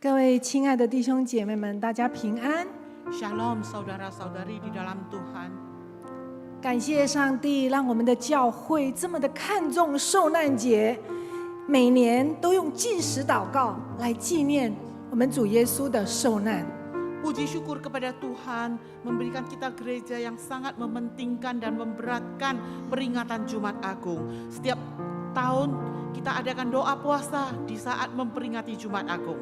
各位亲爱的弟兄姐妹们，大家平安。 Shalom saudara-saudari di dalam Tuhan. 感谢上帝，让我们的教会这么的看重受难节，每年都用禁食祷告来纪念我们主耶稣的受难。 Puji syukur kepada Tuhan memberikan kita gereja yang sangat mementingkan dan memberatkan peringatan Jumat Agung. Setiap tahun kita adakan doa puasa di saat memperingati Jumat Agung.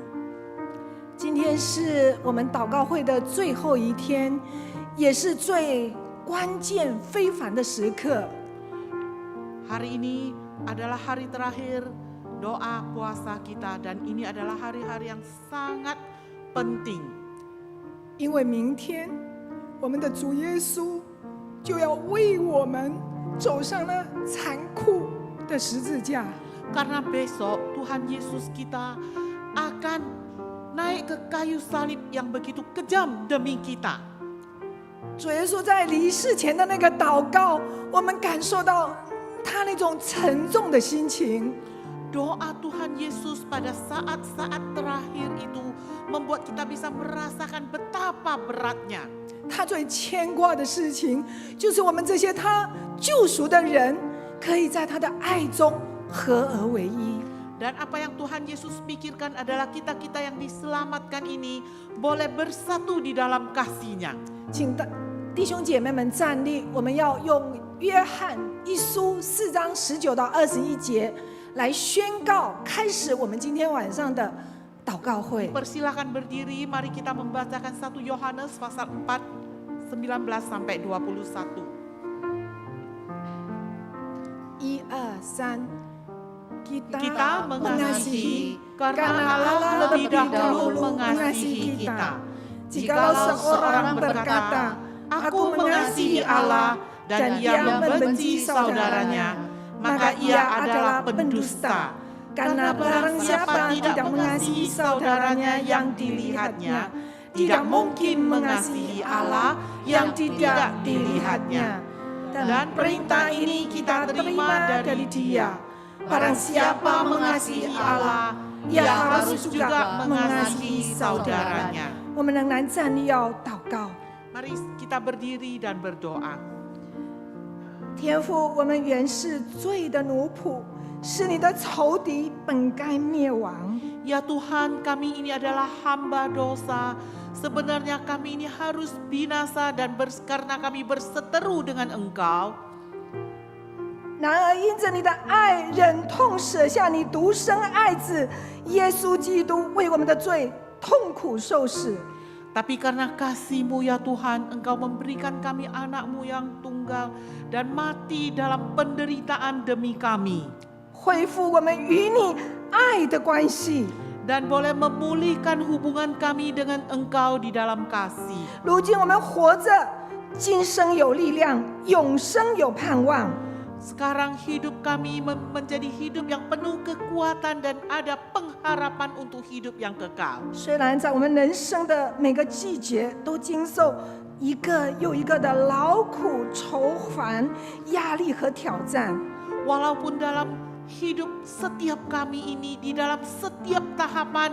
今天是我们祷告会的最后一天，也是最关键非凡的时刻。 Hari ini adalah hari terakhir doa puasa kita dan ini adalah hari-hari yang sangat penting. 因为明天我们的主耶稣就要为我们走上了残酷的十字架。 Karena besok Tuhan Yesus kita akan naik ke kayu salib yang begitu kejam demi kita. 主耶稣在离世前的那个祷告，我们感受到他那种沉重的心情。 Doa Tuhan Yesus pada saat-saat terakhir itu membuat kita bisa merasakan betapa beratnya. 他最牵挂的事情，就是我们这些他救赎的人，可以在他的爱中合而为一。 Dan apa yang Tuhan Yesus pikirkan adalah kita-kita yang diselamatkan ini boleh bersatu di dalam kasih-Nya. 请弟兄姐妹们站立，我们要用约翰一书4章19到21节来宣告开始我们今天晚上的祷告会。 Persilakan berdiri, mari kita membacakan 1 Yohanes pasal 4, 19 sampai 21. 1、2、3 Kita mengasihi karena Allah lebih dahulu mengasihi kita. Jikalau seorang berkata, "Aku mengasihi Allah," dan ia membenci saudaranya, maka ia adalah pendusta. Karena barang siapa tidak mengasihi saudaranya yang dilihatnya, tidak mungkin mengasihi Allah yang tidak dilihatnya. Dan perintah ini kita terima dari Dia. Barang siapa mengasihi Allah, ia harus juga mengasihi saudaranya. 我们仍然站立要祷告。 Mari kita berdiri dan berdoa. 天父，我们原是罪的奴仆，是你的仇敌，本该灭亡。 Ya Tuhan, kami ini adalah hamba dosa. Sebenarnya kami ini harus binasa dan karena kami berseteru dengan Engkau. 然而因着你的爱，忍痛舍下你独生爱子耶稣基督，为我们的罪痛苦受死。 Tapi karena kasih-Mu ya Tuhan, Engkau memberikan kami anak-Mu yang tunggal dan mati dalam penderitaan demi kami. 恢复我们与你爱的关系。 Dan boleh memulihkan hubungan kami dengan Engkau di dalam kasih. 如今我们活着，今生有力量，永生有盼望。 Sekarang hidup kami menjadi hidup yang penuh kekuatan dan ada pengharapan untuk hidup yang kekal. 虽然在我们人生的每个季节都经受一个又一个的劳苦、愁烦、压力和挑战， Walaupun dalam hidup setiap kami ini, di dalam setiap tahapan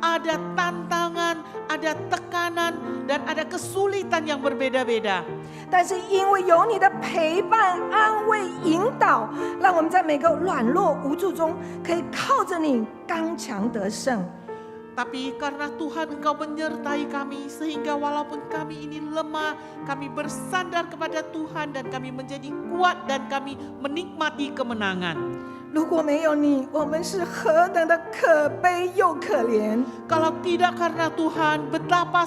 ada tantangan, ada tekanan, dan ada kesulitan yang berbeda-beda. 但是因为有你的陪伴、安慰、引导，让我们在每个软弱无助中，可以靠着你刚强得胜。 Tapi karena Tuhan Engkau menyertai kami, sehingga walaupun kami ini lemah, kami bersandar kepada Tuhan dan kami menjadi kuat dan kami menikmati kemenangan. 如果没有你，我们是何等的可悲又可怜。 Kalau tidak karena Tuhan, betapa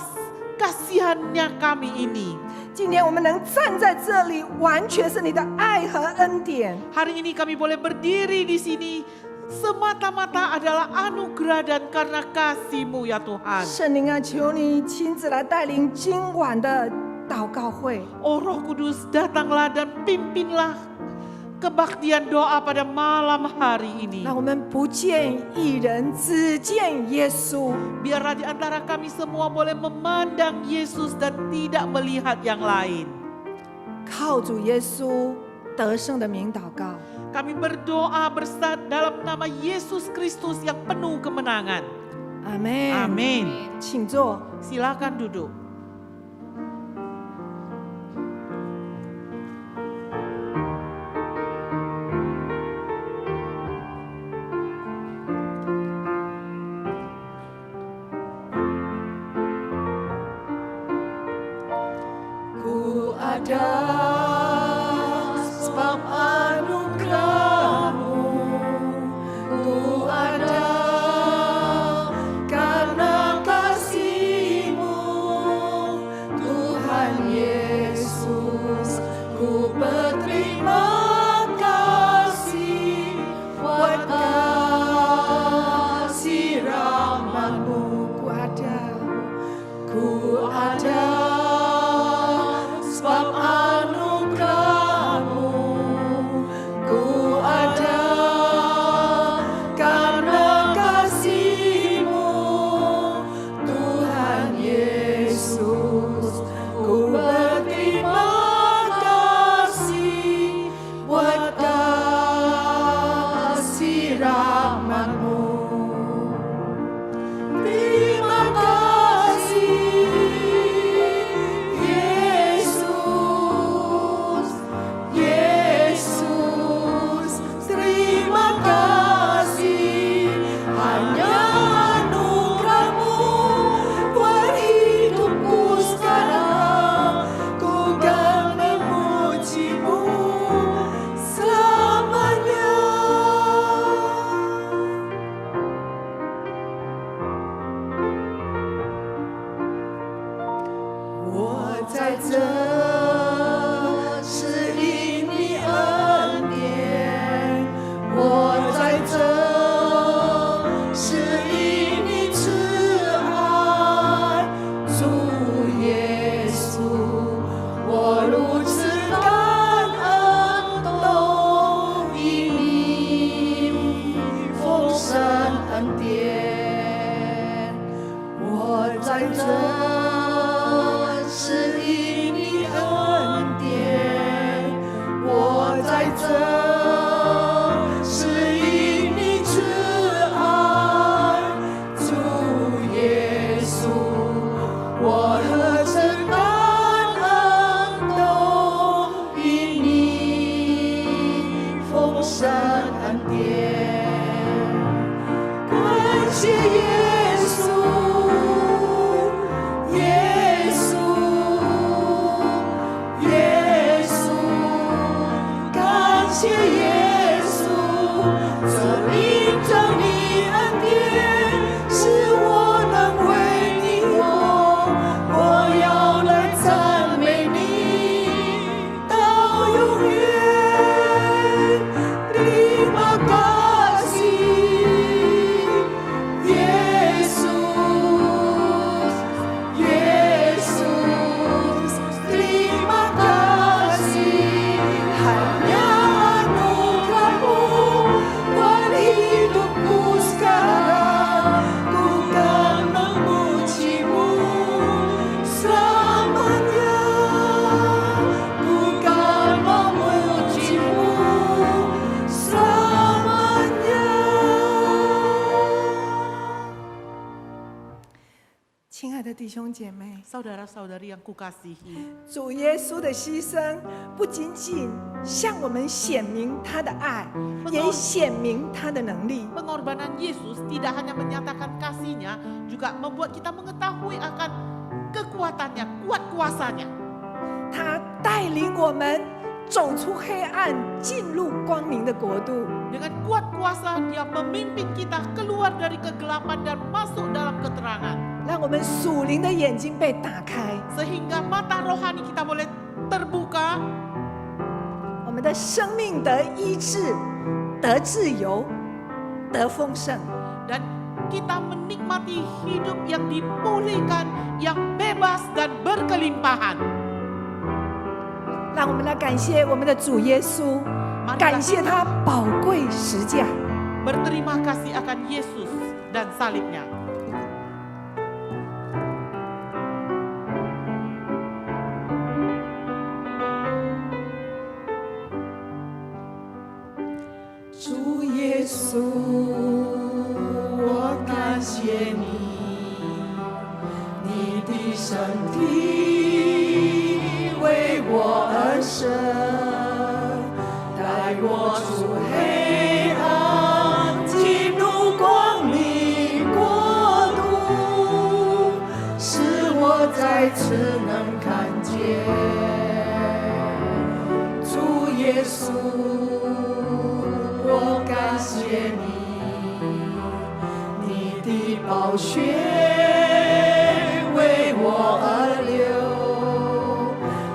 kasihannya kami ini. 今天我们能站在这里，完全是你的爱和恩典。 Hari ini kami boleh berdiri di sini semata-mata adalah anugerah dan karena kasih-Mu ya Tuhan. 圣灵啊，求你亲自来带领今晚的祷告会。 Oh Roh Kudus, datanglah dan pimpinlah kebaktian doa pada malam hari ini. 让我们不见一人，只见耶稣。 Biarlah di antara kami semua boleh memandang Yesus dan tidak melihat yang lain. 靠主耶稣得胜的名祷告。 Kami berdoa dalam nama Yesus Kristus yang penuh kemenangan. 阿门。 Amin. 请坐。 Silakan duduk. Ku ada sebab anugerah-Mu, ku ada karena kasih-Mu, Tuhan Yesus. Ku berterima kasih buat kasih rahmat-Mu. Ku ada sebab anugerah-Mu, ku ada karena kasih-Mu, Tuhan Yesus. Ku berterima kasih buat kasih rahmat-Mu. Terima kasih Yesus, Yesus. Terima kasih, hanya anugerah-Mu buat hidupku sekarang. Ku kan memuji-Mu selamanya. 我在这是因你恩典，我在这是因你慈爱，主耶稣，我如此感恩，都因你丰盛恩典。我在这是因你恩典，我在这是因你慈爱，主耶稣，我何曾感恩，都因你丰盛恩典。感谢耶稣。耶稣，耶稣，感谢耶稣，这因着你恩典，使我能为你活，我要来赞美你到永远。Terima kasih Yesus, Yesus. Terima kasih, hanya anugerah-Mu buat hidupku sekarang. Ku kan memuji-Mu selamanya. Ku kan memuji-Mu selamanya. 亲爱的弟兄姐妹， Saudara-saudari yang kukasihi, 主耶稣的牺牲不仅仅向我们显明他的爱，也显明他的能力。 pengorbanan Yesus tidak hanya menyatakan kasih-Nya, juga membuat kita mengetahui akan kekuatannya, kuat kuasanya. 他带领我们走出黑暗，进入光明的国度。 Dengan kuat kuasa Dia memimpin kita keluar dari kegelapan dan masuk dalam keterangan. 让我们属灵的眼睛被打开， Sehingga mata rohani kita boleh terbuka, 我们的生命得医治，得自由，得丰盛。 dan kita menikmati hidup yang dipulihkan, yang bebas dan berkelimpahan. 让我们来感谢我们的主耶稣，感谢他宝贵十架。 Berterima kasih akan Yesus dan salibnya. Yesus, 我感谢你。身体为我而生，带我出黑暗，进入光明国度，使我再次能看见主耶稣。我感谢你，你的宝血为我而流，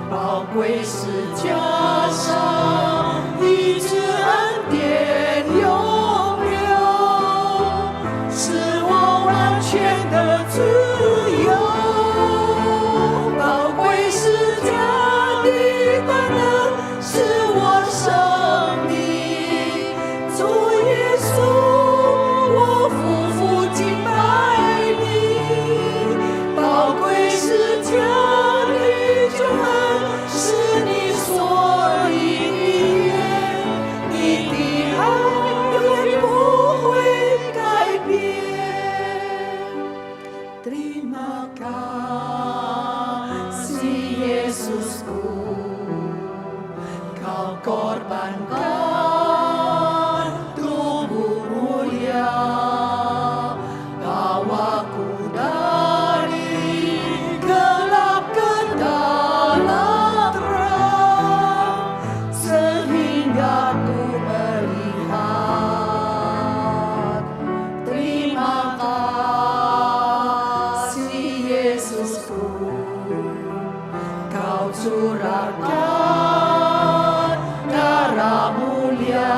宝贵是加上一直恩典永留，使我完全的自由。宝贵是加的大能，是我生命。主耶稣，我夫妇敬拜你。宝贵是加的救恩，是你所应的愿，你的爱永远不会改变。Terima kasih Yesusku, Kau korbankan tubuh mulia, bawaku dari gelap ke dalam terang, sehingga ku melihat. Terima kasih Yesusku, Kau curahkan darah mulia,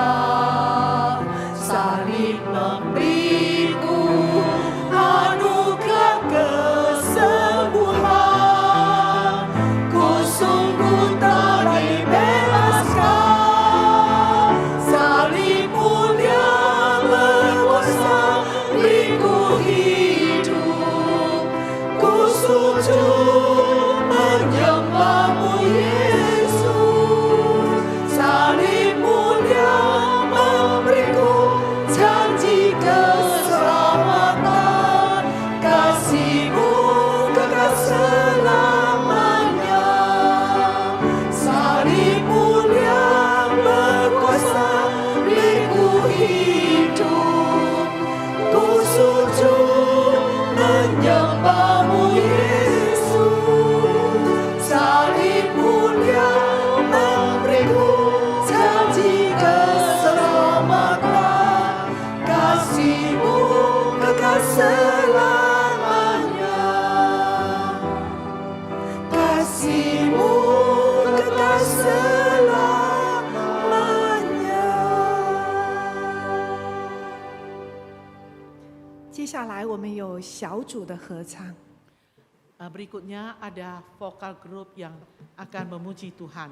salib memberiku anugerah kesembuhan. Ku sungguh tak dibebaskan, salib mulia berkuasa beriku hidup. Ku sujud menyembahmu Yesus, salib mulia memberiku janji keselamatan, kasih-Mu kekal selamanya. Salib mulia berkuasa beriku hidup. Ku sujud menyembahmu Yesus, salib mulia memberiku janji keselamatan, kasih-Mu kekal selamanya. Kasih-Mu kekal selamanya. 接下来我们有小组的合唱。 Berikutnya ada vokal group yang akan memuji Tuhan.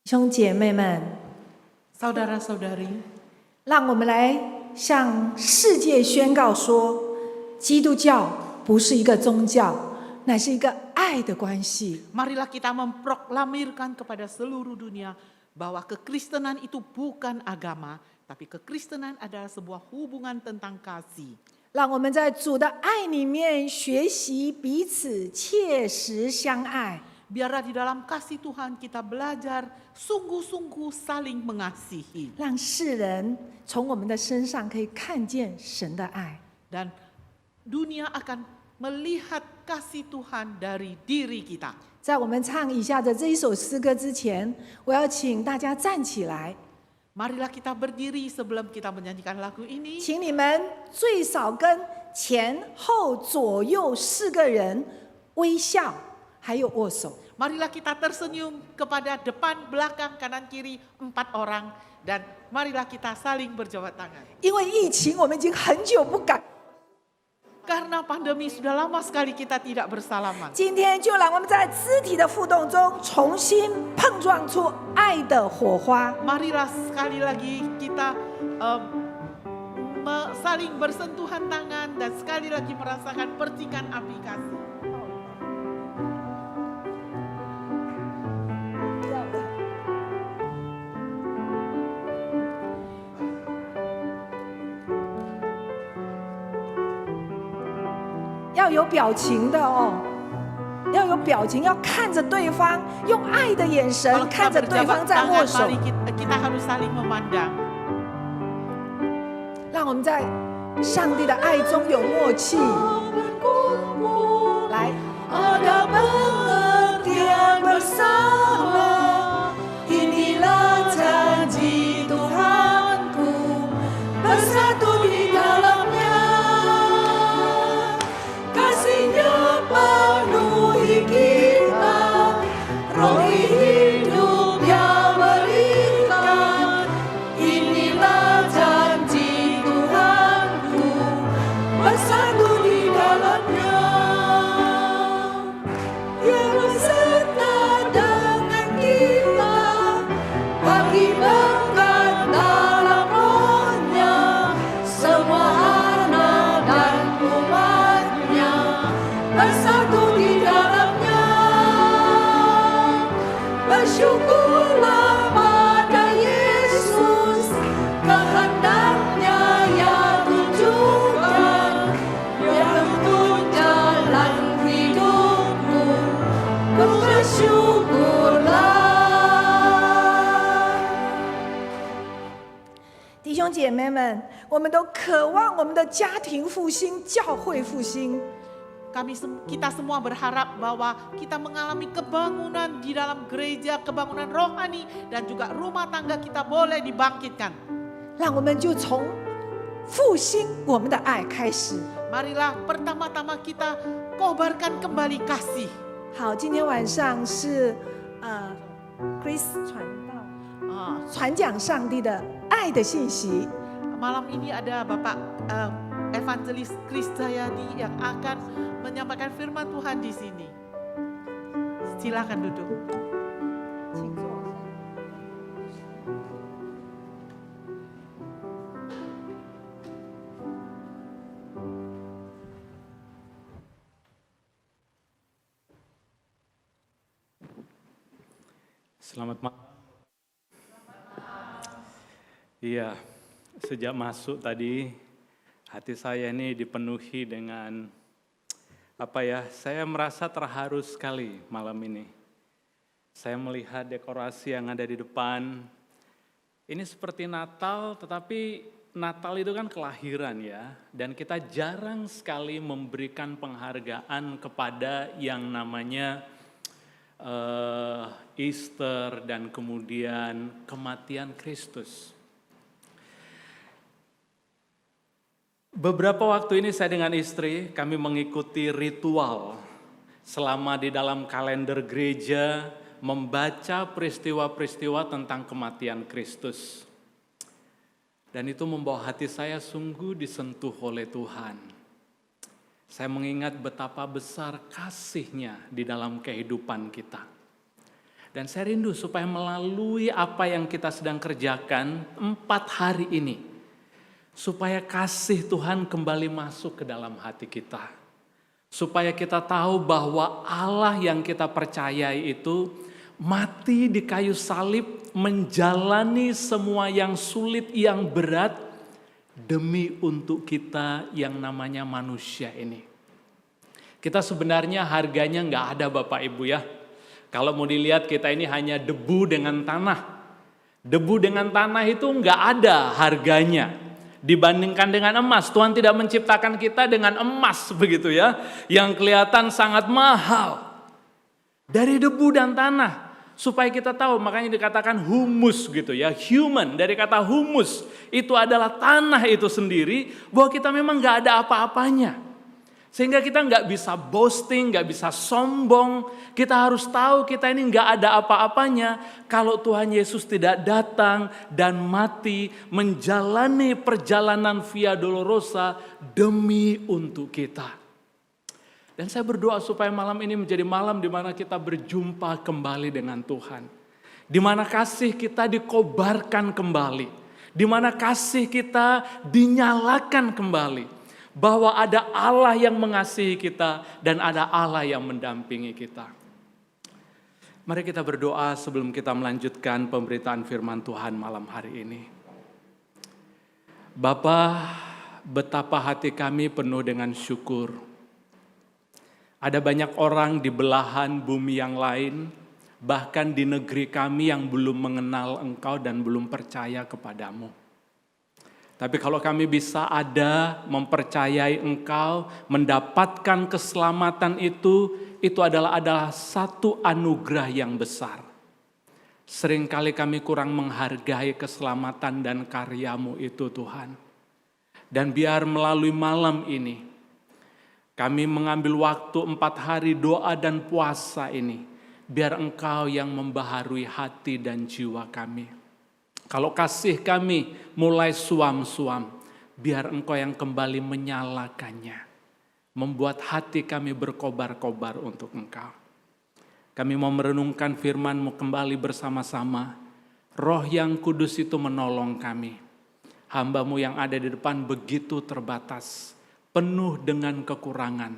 兄姐妹们， Saudara-saudari, 让我们来向世界宣告说，基督教不是一个宗教，乃是一个爱的关系。 marilah kita memproklamirkan kepada seluruh dunia bahwa kekristenan itu bukan agama, tapi kekristenan adalah sebuah hubungan tentang kasih. 让我们在主的爱里面学习彼此切实相爱。 Biarlah di dalam kasih Tuhan kita belajar sungguh-sungguh saling mengasihi. 让世人从我们的身上可以看见神的爱。 Dan dunia akan melihat kasih Tuhan dari diri kita. 在我们唱以下的这一首诗歌之前，我要请大家站起来， Marilah kita berdiri sebelum kita menyanyikan lagu ini. 请你们最少跟前后左右4个人微笑，还有握手。 Marilah kita tersenyum kepada depan, belakang, kanan, kiri 4 orang. Dan marilah kita saling berjabat tangan. 因为疫情，我们已经很久不敢。 Karena pandemi sudah lama sekali kita tidak bersalaman. 今天就让我们在肢体的互动中，重新碰撞出爱的火花。 Marilah sekali lagi kita saling bersentuhan tangan dan sekali lagi merasakan percikan api kasih. 要有表情的哦，要有表情，要看着对方，用爱的眼神 Kalau 看 kita 着对 berjabat 方在握 tangan, 手。 mari kita harus saling memandang. 让我们在上帝的爱中有默契。来， Ada pengertian bersama, inilah janji Tuhanku, bersatu di dalamnya. Kasih-Nya penuhi kita, roh hidup yang berikan. Inilah janji Tuhanku, bersatu di dalamnya. Ia beserta dengan kita, bagi berkat dalam Roh-Nya, semua anak dan umat-Nya bersatu di dalamnya. Bersyukurlah pada Yesus, kehendak-Nya yang tunjukkan, yang menuntun jalan hidupku, bersyukurlah. 弟兄姐妹们，我们都渴望我们的家庭复兴、教会复兴。 Kita semua berharap bahwa kita mengalami kebangunan di dalam gereja, kebangunan rohani dan juga rumah tangga kita boleh dibangkitkan. 让我们就从复兴我们的爱开始。 Marilah pertama-tama kita kobarkan kembali kasih. 好，今天晚上是Chris 传讲上帝的爱的信息。 Malam ini ada Bapak Evangelis Chris Jayadi yang akan menyampaikan firman Tuhan di sini. Silakan duduk. 请坐。 Selamat malam. Iya, sejak masuk tadi hati saya ini dipenuhi dengan saya merasa terharu sekali malam ini. Saya melihat dekorasi yang ada di depan. Ini seperti Natal, tetapi Natal itu kan kelahiran ya. Dan kita jarang sekali memberikan penghargaan kepada yang namanya Easter dan kemudian kematian Kristus. Beberapa waktu ini saya dengan istri, kami mengikuti ritual selama di dalam kalender gereja membaca peristiwa-peristiwa tentang kematian Kristus. Dan itu membawa hati saya sungguh disentuh oleh Tuhan. Saya mengingat betapa besar kasih-Nya di dalam kehidupan kita. Dan saya rindu supaya melalui apa yang kita sedang kerjakan 4 hari ini, supaya kasih Tuhan kembali masuk ke dalam hati kita. Supaya kita tahu bahwa Allah yang kita percayai itu mati di kayu salib, menjalani semua yang sulit, yang berat, demi untuk kita yang namanya manusia ini. Kita sebenarnya harganya nggak ada Bapak Ibu ya. Kalau mau dilihat kita ini hanya debu dengan tanah. Debu dengan tanah itu nggak ada harganya. Dibandingkan dengan emas, Tuhan tidak menciptakan kita dengan emas begitu ya. Yang kelihatan sangat mahal. Dari debu dan tanah. Supaya kita tahu, makanya dikatakan humus gitu ya. Human, dari kata humus. Itu adalah tanah itu sendiri. Bahwa kita memang gak ada apa-apanya. Sehingga kita gak bisa boasting, gak bisa sombong. Kita harus tahu kita ini gak ada apa-apanya. Kalau Tuhan Yesus tidak datang dan mati. Menjalani perjalanan Via Dolorosa demi untuk kita. Dan saya berdoa supaya malam ini menjadi malam di mana kita berjumpa kembali dengan Tuhan. Di mana kasih kita dikobarkan kembali. Di mana kasih kita dinyalakan kembali. Bahwa ada Allah yang mengasihi kita dan ada Allah yang mendampingi kita. Mari kita berdoa sebelum kita melanjutkan pemberitaan firman Tuhan malam hari ini. Bapa, betapa hati kami penuh dengan syukur. Ada banyak orang di belahan bumi yang lain, bahkan di negeri kami yang belum mengenal Engkau dan belum percaya kepadamu. Tapi kalau kami bisa ada mempercayai Engkau, mendapatkan keselamatan itu adalah satu anugerah yang besar. Seringkali kami kurang menghargai keselamatan dan karyamu itu Tuhan. Dan biar melalui malam ini, kami mengambil waktu 4 hari doa dan puasa ini. Biar Engkau yang membaharui hati dan jiwa kami. Kalau kasih kami mulai suam-suam, biar Engkau yang kembali menyalakannya. Membuat hati kami berkobar-kobar untuk Engkau. Kami mau merenungkan firman-Mu kembali bersama-sama. Roh yang kudus itu menolong kami. Hamba-Mu yang ada di depan begitu terbatas. Penuh dengan kekurangan.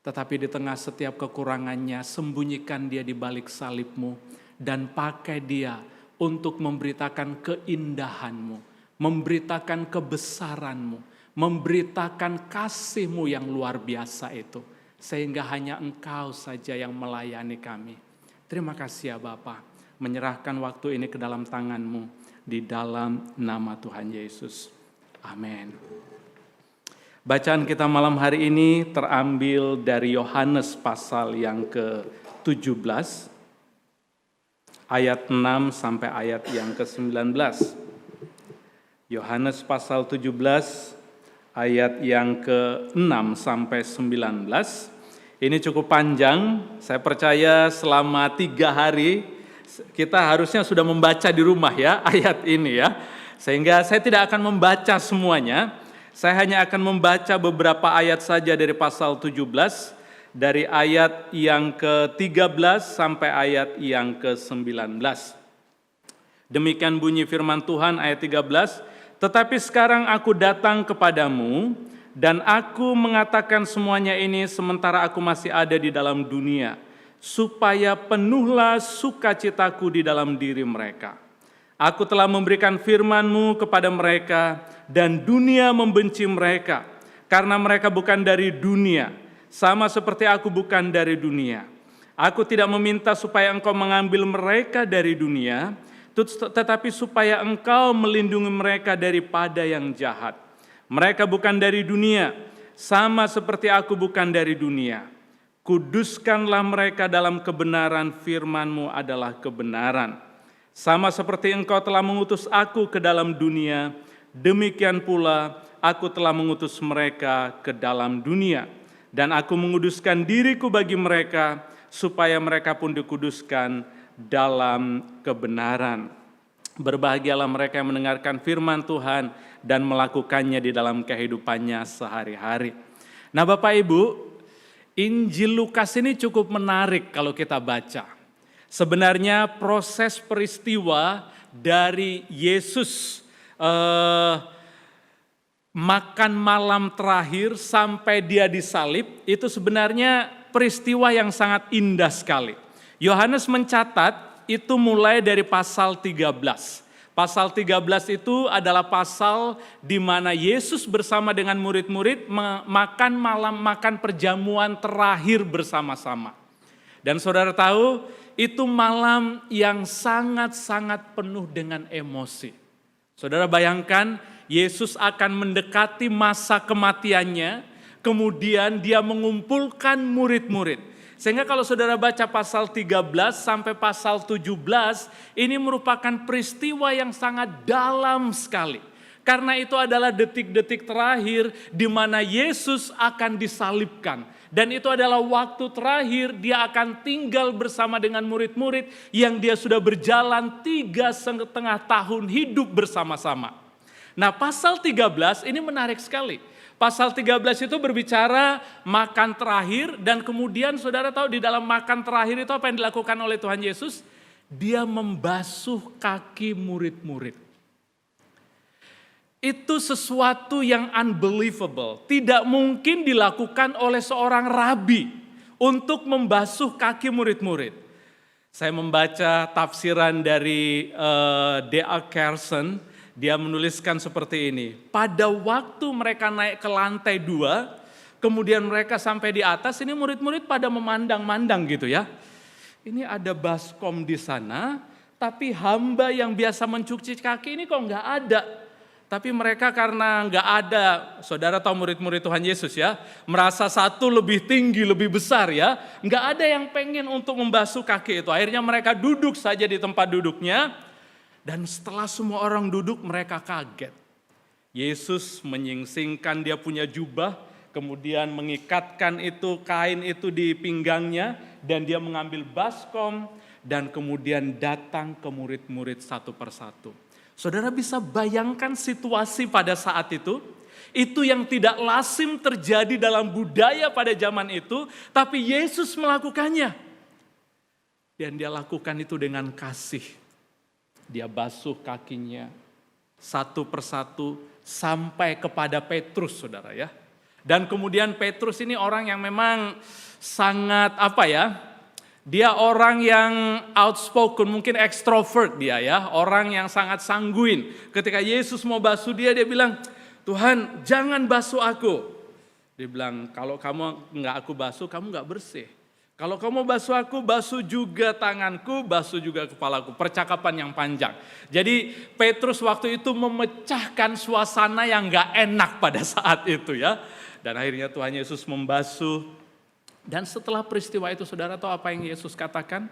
Tetapi di tengah setiap kekurangannya, sembunyikan dia di balik salib-Mu. Dan pakai dia untuk memberitakan keindahan-Mu. Memberitakan kebesaran-Mu. Memberitakan kasih-Mu yang luar biasa itu. Sehingga hanya Engkau saja yang melayani kami. Terima kasih ya Bapa. Menyerahkan waktu ini ke dalam tangan-Mu. Di dalam nama Tuhan Yesus. Amin. Bacaan kita malam hari ini terambil dari Yohanes pasal yang ke-17, ayat 6 sampai ayat yang ke-19. Yohanes pasal 17, ayat yang ke-6 sampai 19. Ini cukup panjang, saya percaya selama 3 hari kita harusnya sudah membaca di rumah ya ayat ini ya. Sehingga saya tidak akan membaca semuanya. Saya hanya akan membaca beberapa ayat saja dari pasal 17, dari ayat yang ke-13 sampai ayat yang ke-19. Demikian bunyi firman Tuhan ayat 13, "Tetapi sekarang aku datang kepadamu, dan aku mengatakan semuanya ini sementara aku masih ada di dalam dunia, supaya penuhlah sukacitaku di dalam diri mereka. Aku telah memberikan firman-Mu kepada mereka, dan dunia membenci mereka, karena mereka bukan dari dunia, sama seperti aku bukan dari dunia. Aku tidak meminta supaya Engkau mengambil mereka dari dunia, tetapi supaya Engkau melindungi mereka daripada yang jahat. Mereka bukan dari dunia, sama seperti aku bukan dari dunia. Kuduskanlah mereka dalam kebenaran, firman-Mu adalah kebenaran. Sama seperti Engkau telah mengutus aku ke dalam dunia, demikian pula aku telah mengutus mereka ke dalam dunia. Dan aku menguduskan diriku bagi mereka, supaya mereka pun dikuduskan dalam kebenaran. Berbahagialah mereka yang mendengarkan firman Tuhan dan melakukannya di dalam kehidupannya sehari-hari." Nah Bapak Ibu, Injil Lukas ini cukup menarik kalau kita baca. Sebenarnya proses peristiwa dari Yesus makan malam terakhir sampai dia disalib, itu sebenarnya peristiwa yang sangat indah sekali. Yohanes mencatat itu mulai dari pasal 13. Pasal 13 itu adalah pasal di mana Yesus bersama dengan murid-murid makan malam, makan perjamuan terakhir bersama-sama. Dan saudara tahu, itu malam yang sangat-sangat penuh dengan emosi. Saudara bayangkan, Yesus akan mendekati masa kematiannya, kemudian dia mengumpulkan murid-murid. Sehingga kalau saudara baca pasal 13 sampai pasal 17, ini merupakan peristiwa yang sangat dalam sekali. Karena itu adalah detik-detik terakhir di mana Yesus akan disalibkan. Dan itu adalah waktu terakhir dia akan tinggal bersama dengan murid-murid yang dia sudah berjalan 3,5 tahun hidup bersama-sama. Nah, pasal 13 ini menarik sekali. Pasal 13 itu berbicara makan terakhir, dan kemudian saudara tahu di dalam makan terakhir itu apa yang dilakukan oleh Tuhan Yesus? Dia membasuh kaki murid-murid. Itu sesuatu yang unbelievable. Tidak mungkin dilakukan oleh seorang rabi untuk membasuh kaki murid-murid. Saya membaca tafsiran dari D.A. Carson. Dia menuliskan seperti ini. Pada waktu mereka naik ke lantai 2, kemudian mereka sampai di atas, ini murid-murid pada memandang-mandang gitu ya. Ini ada baskom di sana, tapi hamba yang biasa mencuci kaki ini kok nggak ada. Tapi mereka karena nggak ada, saudara tahu murid-murid Tuhan Yesus ya, merasa satu lebih tinggi, lebih besar ya. Nggak ada yang pengen untuk membasuh kaki itu. Akhirnya mereka duduk saja di tempat duduknya. Dan setelah semua orang duduk, mereka kaget. Yesus menyingsingkan dia punya jubah, kemudian mengikatkan itu kain itu di pinggangnya, dan dia mengambil baskom, dan kemudian datang ke murid-murid satu persatu. Saudara bisa bayangkan situasi pada saat itu? Itu yang tidak lazim terjadi dalam budaya pada zaman itu, tapi Yesus melakukannya. Dan dia lakukan itu dengan kasih. Dia basuh kakinya satu persatu sampai kepada Petrus, saudara ya. Dan kemudian Petrus ini orang yang memang sangat dia orang yang outspoken, mungkin extrovert dia ya. Orang yang sangat sanguin. Ketika Yesus mau basuh dia bilang, Tuhan jangan basuh aku. Dia bilang, kalau kamu nggak aku basuh, kamu nggak bersih. Kalau kamu basuh aku, basuh juga tanganku, basuh juga kepalaku. Percakapan yang panjang. Jadi Petrus waktu itu memecahkan suasana yang gak enak pada saat itu ya. Dan akhirnya Tuhan Yesus membasuh. Dan setelah peristiwa itu, saudara tahu apa yang Yesus katakan?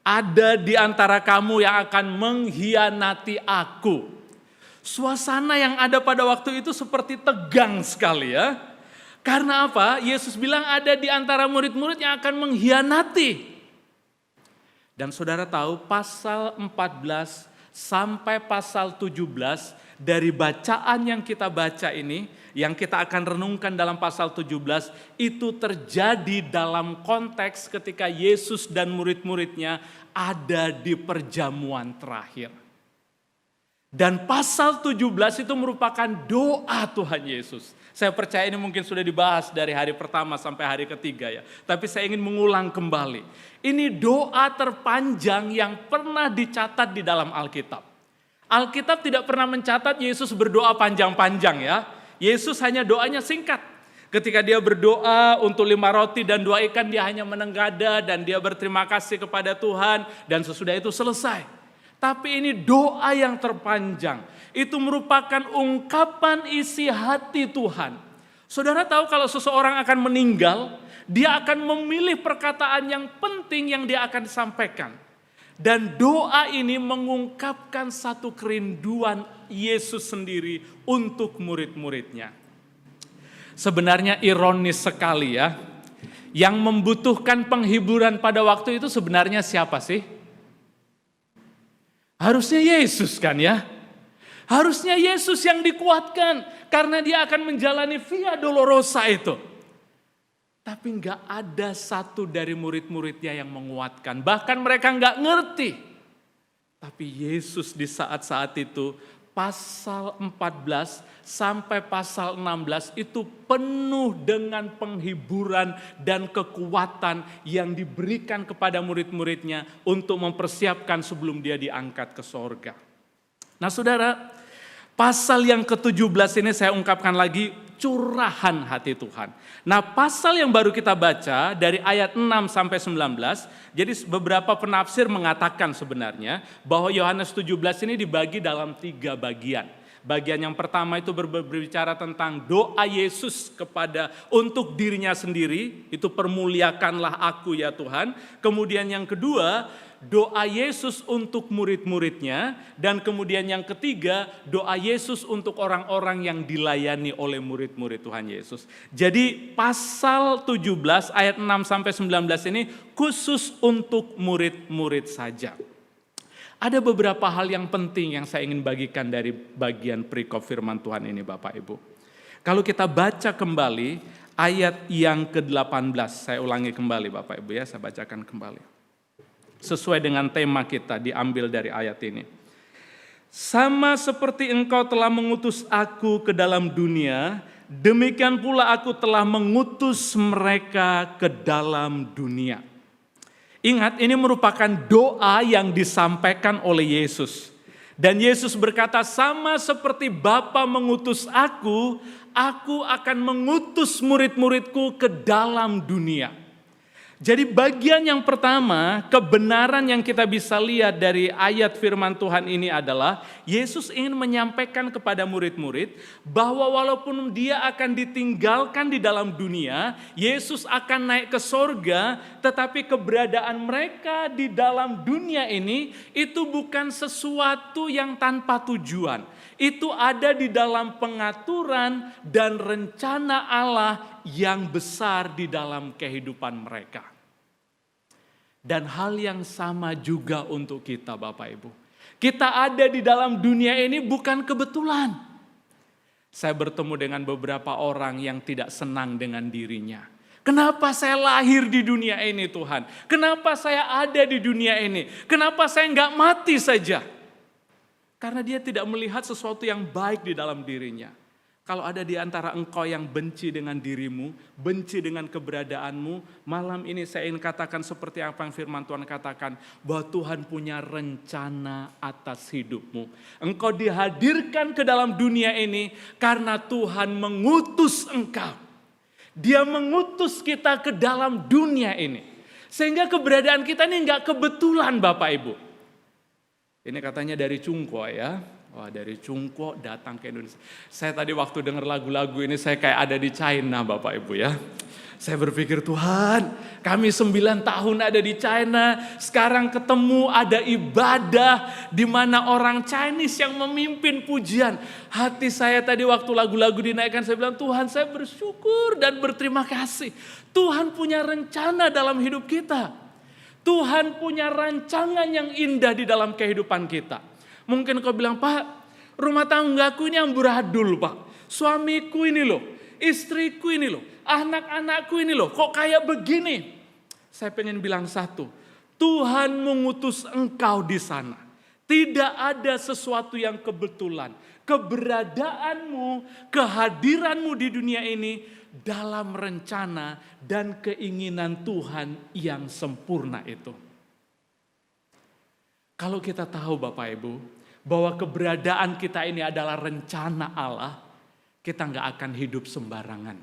Ada di antara kamu yang akan mengkhianati aku. Suasana yang ada pada waktu itu seperti tegang sekali ya. Karena apa? Yesus bilang ada di antara murid-murid yang akan mengkhianati. Dan saudara tahu pasal 14 sampai pasal 17 dari bacaan yang kita baca ini, yang kita akan renungkan dalam pasal 17, itu terjadi dalam konteks ketika Yesus dan murid-muridnya ada di perjamuan terakhir. Dan pasal 17 itu merupakan doa Tuhan Yesus. Saya percaya ini mungkin sudah dibahas dari hari pertama sampai hari ketiga ya. Tapi saya ingin mengulang kembali. Ini doa terpanjang yang pernah dicatat di dalam Alkitab. Alkitab tidak pernah mencatat Yesus berdoa panjang-panjang ya. Yesus hanya doanya singkat. Ketika dia berdoa untuk 5 roti dan 2 ikan, dia hanya menenggada dan dia berterima kasih kepada Tuhan. Dan sesudah itu selesai. Tapi ini doa yang terpanjang. Itu merupakan ungkapan isi hati Tuhan. Saudara tahu kalau seseorang akan meninggal, dia akan memilih perkataan yang penting yang dia akan sampaikan. Dan doa ini mengungkapkan satu kerinduan Yesus sendiri untuk murid-muridnya. Sebenarnya ironis sekali ya. Yang membutuhkan penghiburan pada waktu itu sebenarnya siapa sih? Harusnya Yesus kan ya. Harusnya Yesus yang dikuatkan karena dia akan menjalani Via Dolorosa itu. Tapi nggak ada satu dari murid-muridnya yang menguatkan. Bahkan mereka nggak ngerti. Tapi Yesus di saat-saat itu, pasal 14 sampai pasal 16 itu penuh dengan penghiburan dan kekuatan yang diberikan kepada murid-muridnya untuk mempersiapkan sebelum dia diangkat ke sorga. Nah saudara, pasal yang ke-17 ini saya ungkapkan lagi, curahan hati Tuhan. Nah pasal yang baru kita baca dari ayat 6 sampai 19, jadi beberapa penafsir mengatakan sebenarnya bahwa Yohanes 17 ini dibagi dalam 3 bagian. Bagian yang pertama itu berbicara tentang doa Yesus untuk dirinya sendiri, itu permuliakanlah aku ya Tuhan. Kemudian yang kedua, doa Yesus untuk murid-muridnya, dan kemudian yang ketiga, doa Yesus untuk orang-orang yang dilayani oleh murid-murid Tuhan Yesus. Jadi pasal 17 ayat 6 sampai 19 ini khusus untuk murid-murid saja. Ada beberapa hal yang penting yang saya ingin bagikan dari bagian perikop firman Tuhan ini Bapak Ibu. Kalau kita baca kembali ayat yang ke-18, saya ulangi kembali Bapak Ibu ya, saya bacakan kembali. Sesuai dengan tema kita diambil dari ayat ini. Sama seperti engkau telah mengutus aku ke dalam dunia, demikian pula aku telah mengutus mereka ke dalam dunia. Ingat, ini merupakan doa yang disampaikan oleh Yesus. Dan Yesus berkata, sama seperti Bapa mengutus aku akan mengutus murid-muridku ke dalam dunia. Jadi bagian yang pertama, kebenaran yang kita bisa lihat dari ayat firman Tuhan ini adalah Yesus ingin menyampaikan kepada murid-murid bahwa walaupun dia akan ditinggalkan di dalam dunia, Yesus akan naik ke sorga, tetapi keberadaan mereka di dalam dunia ini itu bukan sesuatu yang tanpa tujuan. Itu ada di dalam pengaturan dan rencana Allah yang besar di dalam kehidupan mereka. Dan hal yang sama juga untuk kita Bapak Ibu. Kita ada di dalam dunia ini bukan kebetulan. Saya bertemu dengan beberapa orang yang tidak senang dengan dirinya. Kenapa saya lahir di dunia ini Tuhan? Kenapa saya ada di dunia ini? Kenapa saya nggak mati saja? Karena dia tidak melihat sesuatu yang baik di dalam dirinya. Kalau ada di antara engkau yang benci dengan dirimu, benci dengan keberadaanmu, malam ini saya ingin katakan seperti apa yang firman Tuhan katakan, bahwa Tuhan punya rencana atas hidupmu. Engkau dihadirkan ke dalam dunia ini karena Tuhan mengutus engkau. Dia mengutus kita ke dalam dunia ini. Sehingga keberadaan kita ini enggak kebetulan Bapak Ibu. Ini katanya dari Cungko ya. Wah dari Cungko datang ke Indonesia. Saya tadi waktu dengar lagu-lagu ini saya kayak ada di China Bapak Ibu ya. Saya berpikir Tuhan kami 9 tahun ada di China. Sekarang ketemu ada ibadah di mana orang Chinese yang memimpin pujian. Hati saya tadi waktu lagu-lagu dinaikkan saya bilang Tuhan saya bersyukur dan berterima kasih. Tuhan punya rencana dalam hidup kita. Tuhan punya rancangan yang indah di dalam kehidupan kita. Mungkin kau bilang, Pak, rumah tanggaku ini amburadul, Pak. Suamiku ini loh, istriku ini loh, anak-anakku ini loh, kok kayak begini? Saya pengen bilang satu, Tuhan mengutus engkau di sana. Tidak ada sesuatu yang kebetulan. Keberadaanmu, kehadiranmu di dunia ini dalam rencana dan keinginan Tuhan yang sempurna itu. Kalau kita tahu Bapak Ibu, bahwa keberadaan kita ini adalah rencana Allah, kita nggak akan hidup sembarangan.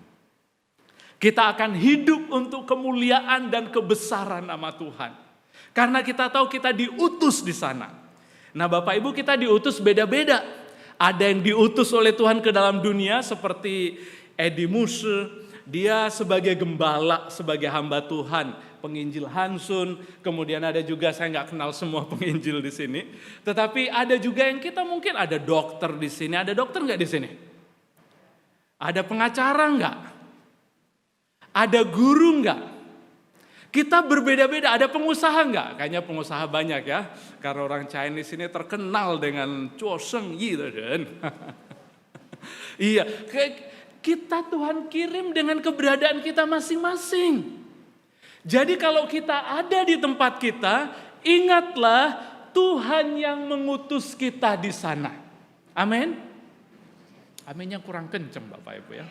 Kita akan hidup untuk kemuliaan dan kebesaran nama Tuhan. Karena kita tahu kita diutus di sana. Nah Bapak Ibu kita diutus beda-beda. Ada yang diutus oleh Tuhan ke dalam dunia seperti Eddie Muse, dia sebagai gembala, sebagai hamba Tuhan, penginjil Hansun, kemudian ada juga saya nggak kenal semua penginjil di sini, tetapi ada juga yang kita mungkin ada dokter di sini, ada dokter nggak di sini? Ada pengacara nggak? Ada guru nggak? Kita berbeda-beda, ada pengusaha nggak? Kayaknya pengusaha banyak ya, karena orang Chinese ini terkenal dengan Chuo Sheng Yi de Ren. Iya, Kita Tuhan kirim dengan keberadaan kita masing-masing. Jadi kalau kita ada di tempat kita, ingatlah Tuhan yang mengutus kita di sana. Amin. Aminnya kurang kenceng Bapak Ibu ya.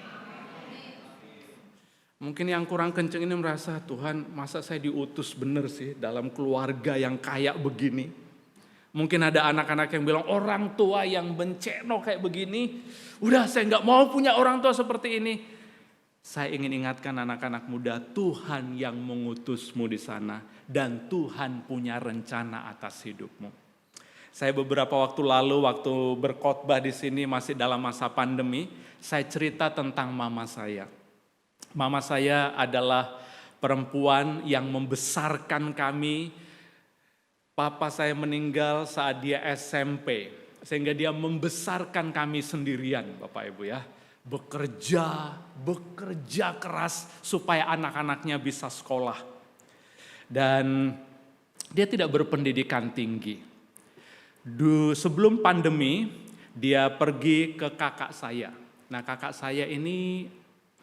Mungkin yang kurang kenceng ini merasa, Tuhan masa saya diutus bener sih dalam keluarga yang kayak begini. Mungkin ada anak-anak yang bilang orang tua yang benceno kayak begini. Udah saya nggak mau punya orang tua seperti ini. Saya ingin ingatkan anak-anak muda, Tuhan yang mengutusmu di sana. Dan Tuhan punya rencana atas hidupmu. Saya beberapa waktu lalu waktu berkhotbah di sini masih dalam masa pandemi. Saya cerita tentang mama saya. Mama saya adalah perempuan yang membesarkan kami. Papa saya meninggal saat dia SMP, sehingga dia membesarkan kami sendirian Bapak Ibu ya. Bekerja keras supaya anak-anaknya bisa sekolah. Dan dia tidak berpendidikan tinggi. Sebelum pandemi, dia pergi ke kakak saya. Nah kakak saya ini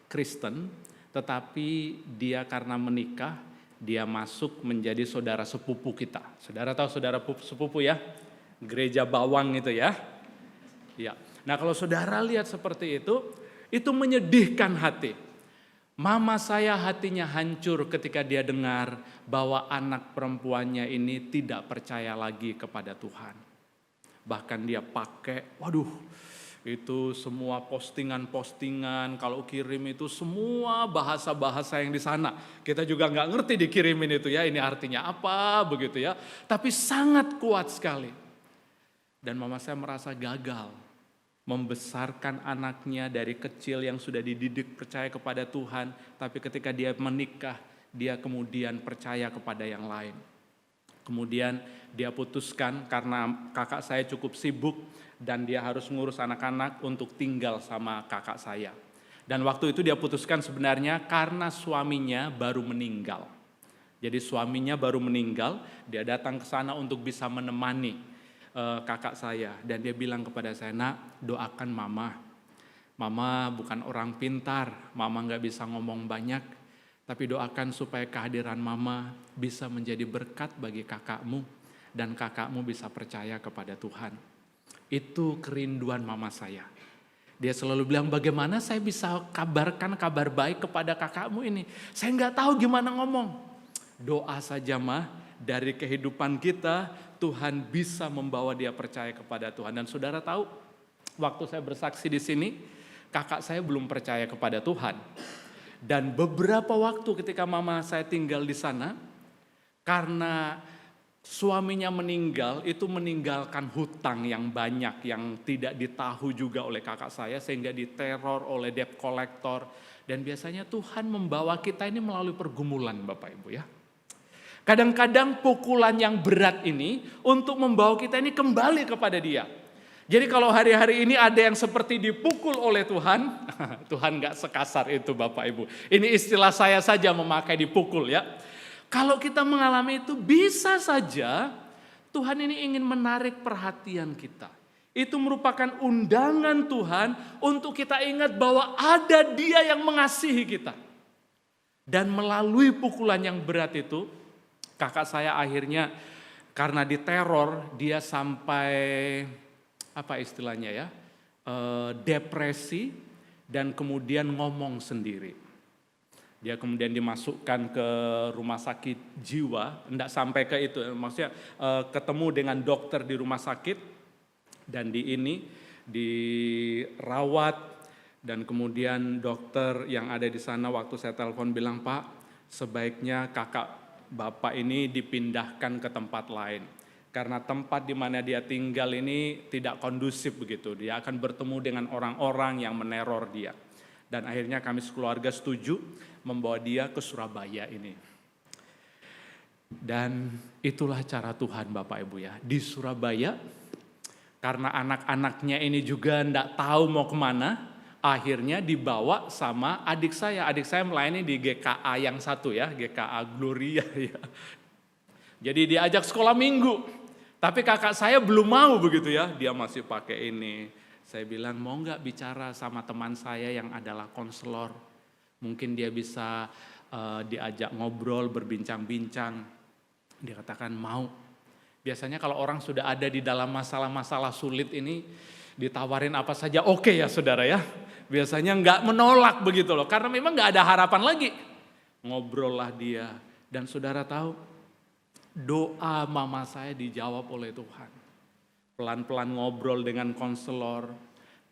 Kristen, tetapi dia karena menikah, dia masuk menjadi saudara sepupu kita. Saudara tahu saudara sepupu ya? Gereja Bawang itu ya. Ya. Nah kalau saudara lihat seperti itu menyedihkan hati. Mama saya hatinya hancur ketika dia dengar bahwa anak perempuannya ini tidak percaya lagi kepada Tuhan. Bahkan dia pakai, itu semua postingan-postingan, kalau kirim itu semua bahasa-bahasa yang di sana. Kita juga nggak ngerti dikirimin itu ya, ini artinya apa begitu ya. Tapi sangat kuat sekali. Dan mama saya merasa gagal membesarkan anaknya dari kecil yang sudah dididik percaya kepada Tuhan. Tapi ketika dia menikah, dia kemudian percaya kepada yang lain. Kemudian dia putuskan karena kakak saya cukup sibuk, dan dia harus ngurus anak-anak untuk tinggal sama kakak saya. Dan waktu itu dia putuskan sebenarnya karena suaminya baru meninggal. Jadi suaminya baru meninggal, dia datang ke sana untuk bisa menemani kakak saya. Dan dia bilang kepada saya, nak doakan mama. Mama bukan orang pintar, mama gak bisa ngomong banyak. Tapi doakan supaya kehadiran mama bisa menjadi berkat bagi kakakmu. Dan kakakmu bisa percaya kepada Tuhan. Itu kerinduan mama saya. Dia selalu bilang, bagaimana saya bisa kabarkan kabar baik kepada kakakmu ini. Saya nggak tahu gimana ngomong. Doa saja mah, dari kehidupan kita, Tuhan bisa membawa dia percaya kepada Tuhan. Dan saudara tahu, waktu saya bersaksi di sini, kakak saya belum percaya kepada Tuhan. Dan beberapa waktu ketika mama saya tinggal di sana, karena suaminya meninggal, itu meninggalkan hutang yang banyak yang tidak ditahu juga oleh kakak saya, sehingga diteror oleh debt collector. Dan biasanya Tuhan membawa kita ini melalui pergumulan Bapak Ibu ya. Kadang-kadang pukulan yang berat ini untuk membawa kita ini kembali kepada Dia. Jadi kalau hari-hari ini ada yang seperti dipukul oleh Tuhan, Tuhan gak sekasar itu Bapak Ibu. Ini istilah saya saja memakai dipukul ya. Kalau kita mengalami itu bisa saja Tuhan ini ingin menarik perhatian kita. Itu merupakan undangan Tuhan untuk kita ingat bahwa ada Dia yang mengasihi kita. Dan melalui pukulan yang berat itu, kakak saya akhirnya karena diteror dia sampai depresi dan kemudian ngomong sendiri. Dia kemudian dimasukkan ke rumah sakit jiwa, enggak sampai ke itu, maksudnya ketemu dengan dokter di rumah sakit dan dirawat, dan kemudian dokter yang ada di sana waktu saya telepon bilang, Pak, sebaiknya kakak Bapak ini dipindahkan ke tempat lain. Karena tempat di mana dia tinggal ini tidak kondusif begitu, dia akan bertemu dengan orang-orang yang meneror dia. Dan akhirnya kami sekeluarga setuju membawa dia ke Surabaya ini. Dan itulah cara Tuhan Bapak Ibu ya. Di Surabaya, karena anak-anaknya ini juga enggak tahu mau kemana, akhirnya dibawa sama adik saya. Adik saya melayani di GKA yang satu ya, GKA Gloria ya. Jadi diajak sekolah minggu. Tapi kakak saya belum mau begitu ya, dia masih pakai ini Saya bilang, mau nggak bicara sama teman saya yang adalah konselor? Mungkin dia bisa diajak ngobrol, berbincang-bincang. Dia katakan mau. Biasanya kalau orang sudah ada di dalam masalah-masalah sulit ini, ditawarin apa saja oke ya saudara ya. Biasanya nggak menolak begitu loh, karena memang nggak ada harapan lagi. Ngobrol lah dia, dan saudara tahu, doa mama saya dijawab oleh Tuhan. Pelan-pelan ngobrol dengan konselor,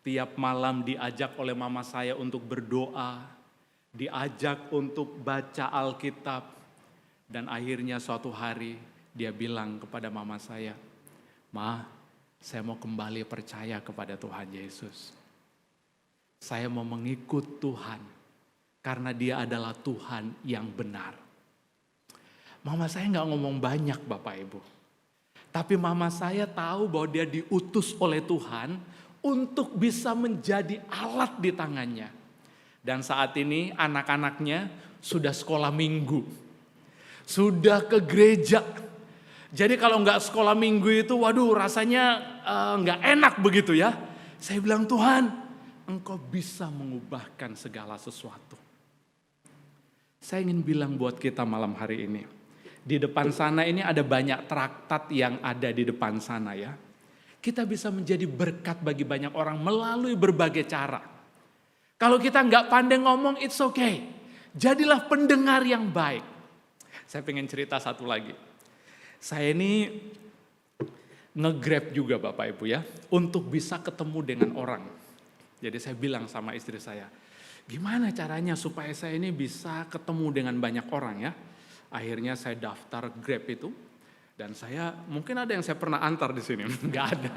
tiap malam diajak oleh mama saya untuk berdoa, diajak untuk baca Alkitab, dan akhirnya suatu hari dia bilang kepada mama saya, "Ma, saya mau kembali percaya kepada Tuhan Yesus. Saya mau mengikut Tuhan, karena dia adalah Tuhan yang benar." Mama saya nggak ngomong banyak Bapak Ibu. Tapi mama saya tahu bahwa dia diutus oleh Tuhan untuk bisa menjadi alat di tangannya. Dan saat ini anak-anaknya sudah sekolah minggu. Sudah ke gereja. Jadi kalau nggak sekolah minggu itu waduh rasanya nggak enak begitu ya. Saya bilang, Tuhan, Engkau bisa mengubahkan segala sesuatu. Saya ingin bilang buat kita malam hari ini. Di depan sana ini ada banyak traktat yang ada di depan sana ya. Kita bisa menjadi berkat bagi banyak orang melalui berbagai cara. Kalau kita nggak pandai ngomong, it's okay. Jadilah pendengar yang baik. Saya pengen cerita satu lagi. Saya ini nge-grab juga Bapak Ibu ya. Untuk bisa ketemu dengan orang. Jadi saya bilang sama istri saya, gimana caranya supaya saya ini bisa ketemu dengan banyak orang ya. Akhirnya saya daftar Grab itu, dan saya mungkin ada yang saya pernah antar di sini, nggak ada.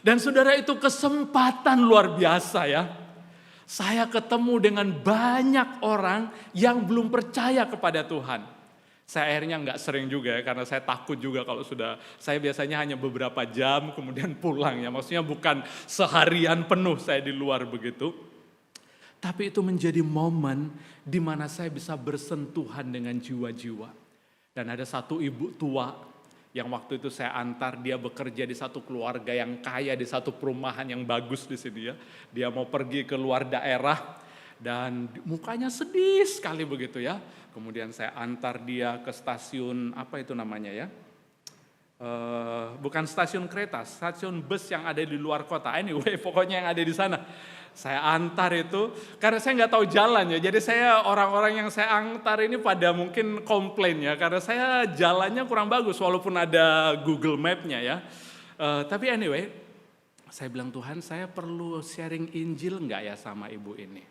Dan saudara, itu kesempatan luar biasa ya. Saya ketemu dengan banyak orang yang belum percaya kepada Tuhan. Saya akhirnya nggak sering juga ya, karena saya takut juga kalau sudah, saya biasanya hanya beberapa jam kemudian pulang ya. Maksudnya bukan seharian penuh saya di luar begitu. Tapi itu menjadi momen di mana saya bisa bersentuhan dengan jiwa-jiwa. Dan ada satu ibu tua yang waktu itu saya antar, dia bekerja di satu keluarga yang kaya, di satu perumahan yang bagus di sini ya. Dia mau pergi ke luar daerah dan mukanya sedih sekali begitu ya. Kemudian saya antar dia ke stasiun, apa itu namanya ya? Bukan stasiun kereta, stasiun bus yang ada di luar kota. Anyway, pokoknya yang ada di sana. Saya antar itu, karena saya nggak tahu jalan ya. Jadi orang-orang yang saya antar ini pada mungkin komplain ya. Karena saya jalannya kurang bagus walaupun ada Google Map-nya ya. Tapi anyway, saya bilang, Tuhan, saya perlu sharing Injil nggak ya sama ibu ini.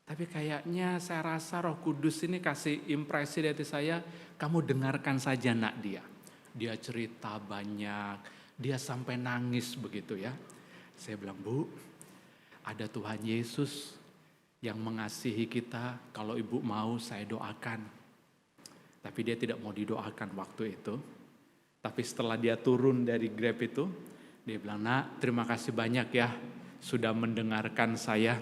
Tapi kayaknya saya rasa Roh Kudus ini kasih impresi di hati saya, kamu dengarkan saja nak dia. Dia cerita banyak, dia sampai nangis begitu ya. Saya bilang, Bu, ada Tuhan Yesus yang mengasihi kita, kalau ibu mau saya doakan. Tapi dia tidak mau didoakan waktu itu. Tapi setelah dia turun dari Grab itu, dia bilang, nak terima kasih banyak ya sudah mendengarkan saya.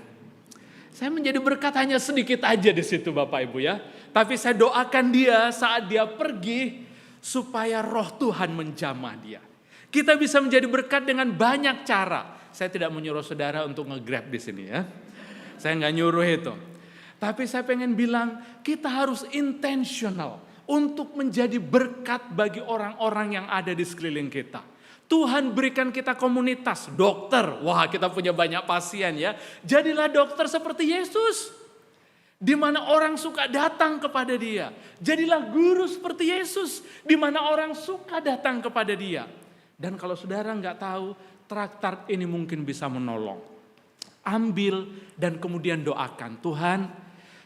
Saya menjadi berkat hanya sedikit aja di situ Bapak Ibu ya. Tapi saya doakan dia saat dia pergi supaya roh Tuhan menjamah dia. Kita bisa menjadi berkat dengan banyak cara. Saya tidak menyuruh saudara untuk nge-grab di sini ya. Saya nggak nyuruh itu. Tapi saya pengen bilang kita harus intentional untuk menjadi berkat bagi orang-orang yang ada di sekeliling kita. Tuhan berikan kita komunitas, dokter. Wah, kita punya banyak pasien ya. Jadilah dokter seperti Yesus. Di mana orang suka datang kepada dia. Jadilah guru seperti Yesus. Di mana orang suka datang kepada dia. Dan kalau saudara nggak tahu, traktat ini mungkin bisa menolong. Ambil dan kemudian doakan. Tuhan,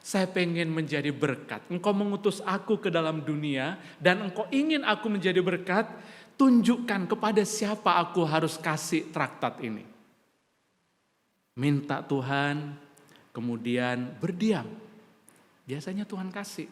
saya pengen menjadi berkat. Engkau mengutus aku ke dalam dunia dan Engkau ingin aku menjadi berkat. Tunjukkan kepada siapa aku harus kasih traktat ini. Minta Tuhan, kemudian berdiam. Biasanya Tuhan kasih.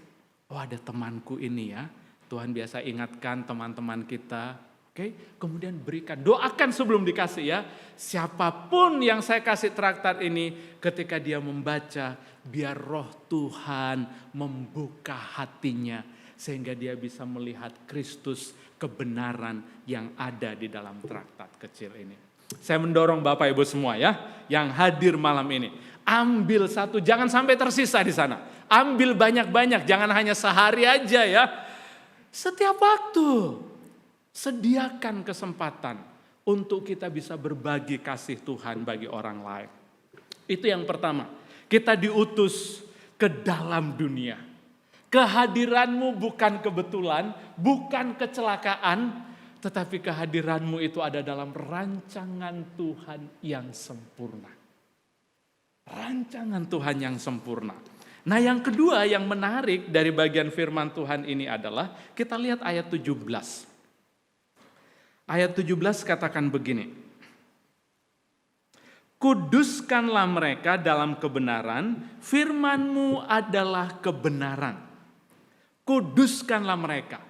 Oh, ada temanku ini ya. Tuhan biasa ingatkan teman-teman kita. Oke, kemudian berikan. Doakan sebelum dikasih ya. Siapapun yang saya kasih traktat ini, ketika dia membaca, biar roh Tuhan membuka hatinya. sehingga dia bisa melihat Kristus, kebenaran yang ada di dalam traktat kecil ini. Saya mendorong Bapak Ibu semua ya, yang hadir malam ini, ambil satu, jangan sampai tersisa di sana. Ambil banyak-banyak, jangan hanya sehari aja ya. Setiap waktu, sediakan kesempatan untuk kita bisa berbagi kasih Tuhan bagi orang lain. Itu yang pertama, kita diutus ke dalam dunia. Kehadiranmu bukan kebetulan, bukan kecelakaan, tetapi kehadiranmu itu ada dalam rancangan Tuhan yang sempurna. Rancangan Tuhan yang sempurna. Nah, yang kedua yang menarik dari bagian firman Tuhan ini adalah kita lihat ayat 17. Ayat 17 katakan begini. Kuduskanlah mereka dalam kebenaran, firman-Mu adalah kebenaran. Kuduskanlah mereka.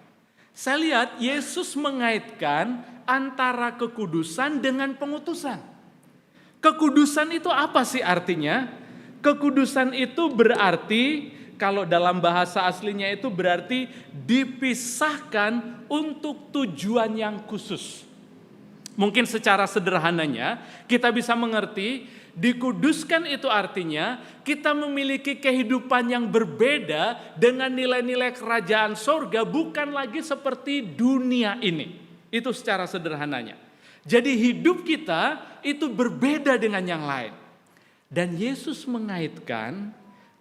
Saya lihat Yesus mengaitkan antara kekudusan dengan pengutusan. Kekudusan itu apa sih artinya? Kekudusan itu berarti, kalau dalam bahasa aslinya itu berarti dipisahkan untuk tujuan yang khusus. Mungkin secara sederhananya kita bisa mengerti, dikuduskan itu artinya kita memiliki kehidupan yang berbeda dengan nilai-nilai kerajaan sorga, bukan lagi seperti dunia ini. Itu secara sederhananya. Jadi hidup kita itu berbeda dengan yang lain. Dan Yesus mengaitkan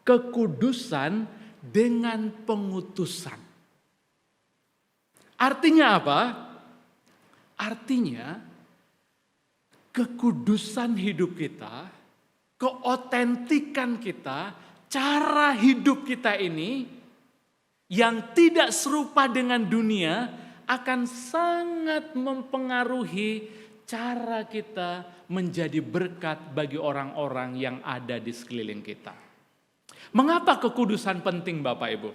kekudusan dengan pengutusan. Artinya apa? Artinya kekudusan hidup kita, keotentikan kita, cara hidup kita ini yang tidak serupa dengan dunia akan sangat mempengaruhi cara kita menjadi berkat bagi orang-orang yang ada di sekeliling kita. Mengapa kekudusan penting Bapak Ibu?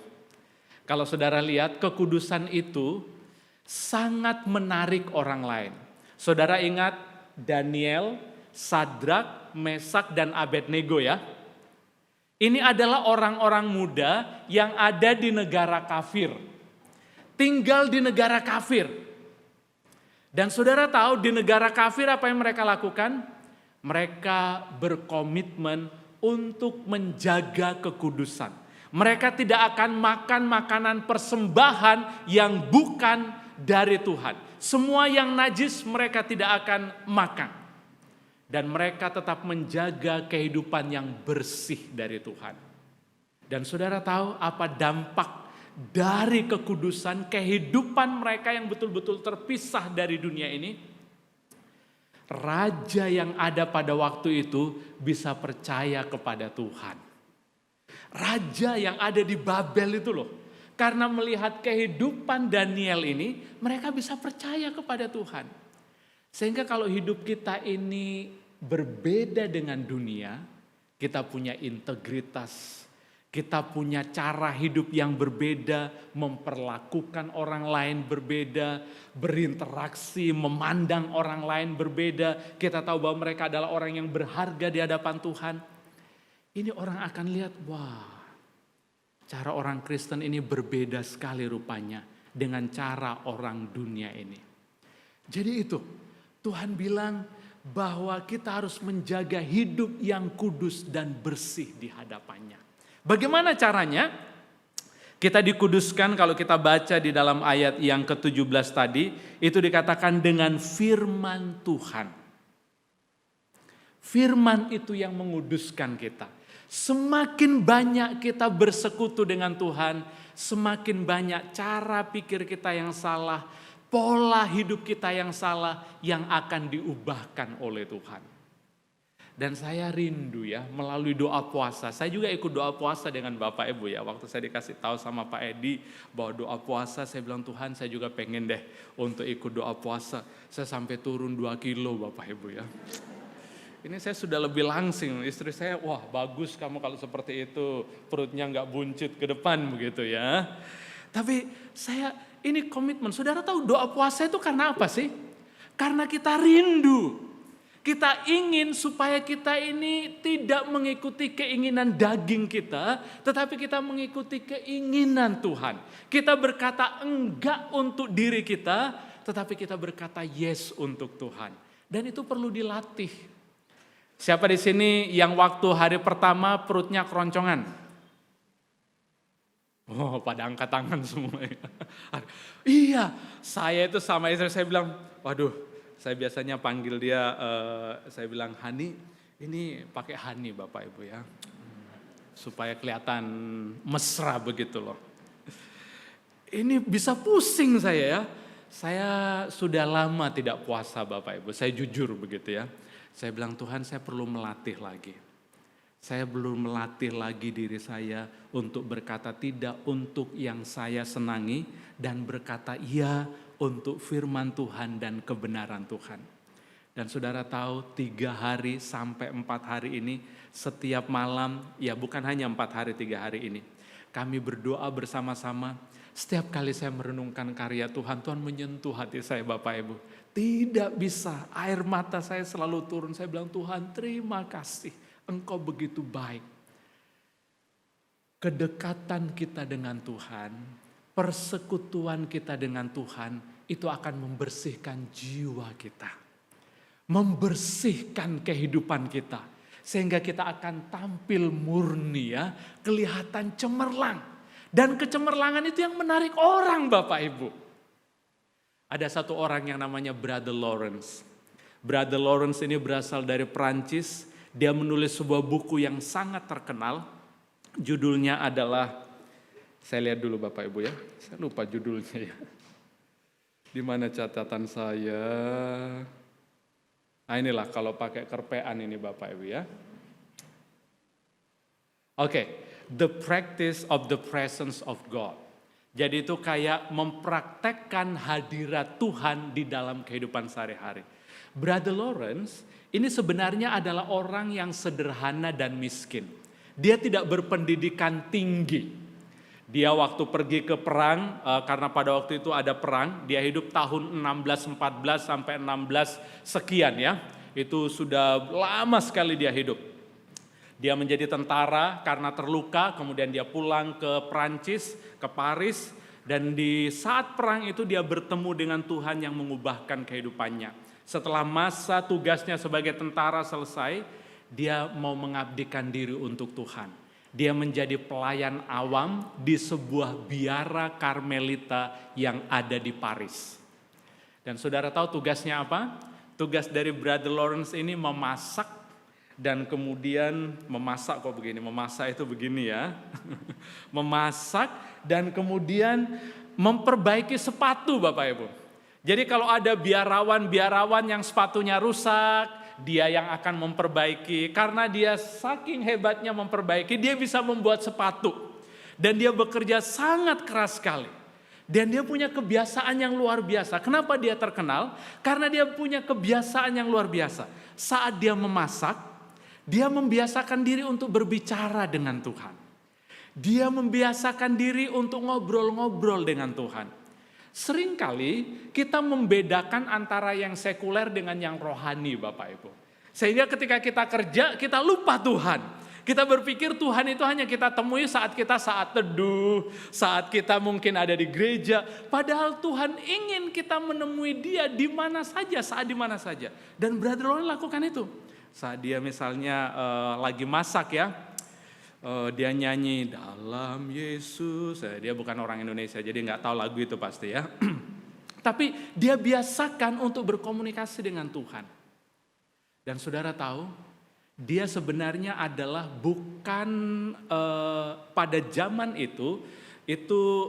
Kalau saudara lihat, kekudusan itu sangat menarik orang lain. Saudara ingat Daniel, Sadrak, Mesak, dan Abednego ya. Ini adalah orang-orang muda yang ada di negara kafir. Tinggal di negara kafir. Dan saudara tahu di negara kafir apa yang mereka lakukan? Mereka berkomitmen untuk menjaga kekudusan. Mereka tidak akan makan makanan persembahan yang bukan dari Tuhan. Semua yang najis mereka tidak akan makan. Dan mereka tetap menjaga kehidupan yang bersih dari Tuhan. Dan saudara tahu apa dampak dari kekudusan, kehidupan mereka yang betul-betul terpisah dari dunia ini? Raja yang ada pada waktu itu bisa percaya kepada Tuhan. Raja yang ada di Babel itu loh. Karena melihat kehidupan Daniel ini, mereka bisa percaya kepada Tuhan. Sehingga kalau hidup kita ini berbeda dengan dunia, kita punya integritas, kita punya cara hidup yang berbeda, memperlakukan orang lain berbeda, berinteraksi, memandang orang lain berbeda. Kita tahu bahwa mereka adalah orang yang berharga di hadapan Tuhan. Ini orang akan lihat, wah, cara orang Kristen ini berbeda sekali rupanya dengan cara orang dunia ini. Jadi itu, Tuhan bilang bahwa kita harus menjaga hidup yang kudus dan bersih di hadapannya. Bagaimana caranya? Kita dikuduskan kalau kita baca di dalam ayat yang ke-17 tadi, itu dikatakan dengan firman Tuhan. Firman itu yang menguduskan kita. Semakin banyak kita bersekutu dengan Tuhan, semakin banyak cara pikir kita yang salah, pola hidup kita yang salah yang akan diubahkan oleh Tuhan. Dan saya rindu ya melalui doa puasa. Saya juga ikut doa puasa dengan Bapak Ibu ya. Waktu saya dikasih tahu sama Pak Edi bahwa doa puasa, saya bilang Tuhan saya juga pengen deh untuk ikut doa puasa. Saya sampai turun 2 kilo Bapak Ibu ya. Ini saya sudah lebih langsing, istri saya, wah bagus kamu kalau seperti itu, perutnya nggak buncit ke depan begitu ya. Tapi saya ini komitmen, saudara tahu doa puasa itu karena apa sih? Karena kita rindu. Kita ingin supaya kita ini tidak mengikuti keinginan daging kita, tetapi kita mengikuti keinginan Tuhan. Kita berkata enggak untuk diri kita, tetapi kita berkata yes untuk Tuhan. Dan itu perlu dilatih. Siapa di sini yang waktu hari pertama perutnya keroncongan? Oh, pada angkat tangan semua. Iya, saya itu sama istri saya bilang, waduh, saya biasanya panggil dia, saya bilang, Hani, ini pakai Hani Bapak Ibu ya. Supaya kelihatan mesra begitu loh. Ini bisa pusing saya ya. Saya sudah lama tidak puasa Bapak Ibu, saya jujur begitu ya. Saya bilang, Tuhan, saya perlu melatih lagi. Saya belum melatih lagi diri saya untuk berkata tidak untuk yang saya senangi dan berkata iya untuk firman Tuhan dan kebenaran Tuhan. Dan saudara tahu 3 hari sampai 4 hari ini setiap malam, ya bukan hanya 4 hari 3 hari ini. Kami berdoa bersama-sama, setiap kali saya merenungkan karya Tuhan, Tuhan menyentuh hati saya Bapak Ibu. Tidak bisa, air mata saya selalu turun, saya bilang Tuhan terima kasih, Engkau begitu baik. Kedekatan kita dengan Tuhan, persekutuan kita dengan Tuhan, itu akan membersihkan jiwa kita. Membersihkan kehidupan kita. Sehingga kita akan tampil murni ya, kelihatan cemerlang. Dan kecemerlangan itu yang menarik orang Bapak Ibu. Ada satu orang yang namanya Brother Lawrence. Brother Lawrence ini berasal dari Perancis. Dia menulis sebuah buku yang sangat terkenal. Judulnya adalah, saya lihat dulu Bapak Ibu ya. Saya lupa judulnya ya. Di mana catatan saya? Nah inilah kalau pakai kerpean ini Bapak Ibu ya. Oke, The Practice of the Presence of God. Jadi itu kayak mempraktekkan hadirat Tuhan di dalam kehidupan sehari-hari. Brother Lawrence ini sebenarnya adalah orang yang sederhana dan miskin. Dia tidak berpendidikan tinggi. Dia waktu pergi ke perang, karena pada waktu itu ada perang, dia hidup tahun 1614 sampai 16 sekian ya. Itu sudah lama sekali dia hidup. Dia menjadi tentara karena terluka, kemudian dia pulang ke Prancis, ke Paris. Dan di saat perang itu dia bertemu dengan Tuhan yang mengubahkan kehidupannya. Setelah masa tugasnya sebagai tentara selesai, dia mau mengabdikan diri untuk Tuhan. Dia menjadi pelayan awam di sebuah biara Karmelita yang ada di Paris. Dan saudara tahu tugasnya apa? Tugas dari Brother Lawrence ini memasak dan kemudian memasak kok begini, memasak itu begini ya. Memasak dan kemudian memperbaiki sepatu Bapak Ibu. Jadi kalau ada biarawan yang sepatunya rusak, dia yang akan memperbaiki. Karena dia saking hebatnya memperbaiki, dia bisa membuat sepatu. Dan dia bekerja sangat keras sekali. Dan dia punya kebiasaan yang luar biasa. Kenapa dia terkenal? Karena dia punya kebiasaan yang luar biasa. Saat dia memasak, dia membiasakan diri untuk berbicara dengan Tuhan. Dia membiasakan diri untuk ngobrol-ngobrol dengan Tuhan. Seringkali kita membedakan antara yang sekuler dengan yang rohani Bapak Ibu. Sehingga ketika kita kerja kita lupa Tuhan. Kita berpikir Tuhan itu hanya kita temui saat teduh, saat kita mungkin ada di gereja. Padahal Tuhan ingin kita menemui dia di mana saja, saat di mana saja. Dan Brother Lawrence lakukan itu. Saat dia misalnya lagi masak ya. Dia nyanyi dalam Yesus, dia bukan orang Indonesia jadi nggak tahu lagu itu pasti ya. Tapi dia biasakan untuk berkomunikasi dengan Tuhan. Dan saudara tahu, dia sebenarnya adalah bukan pada zaman itu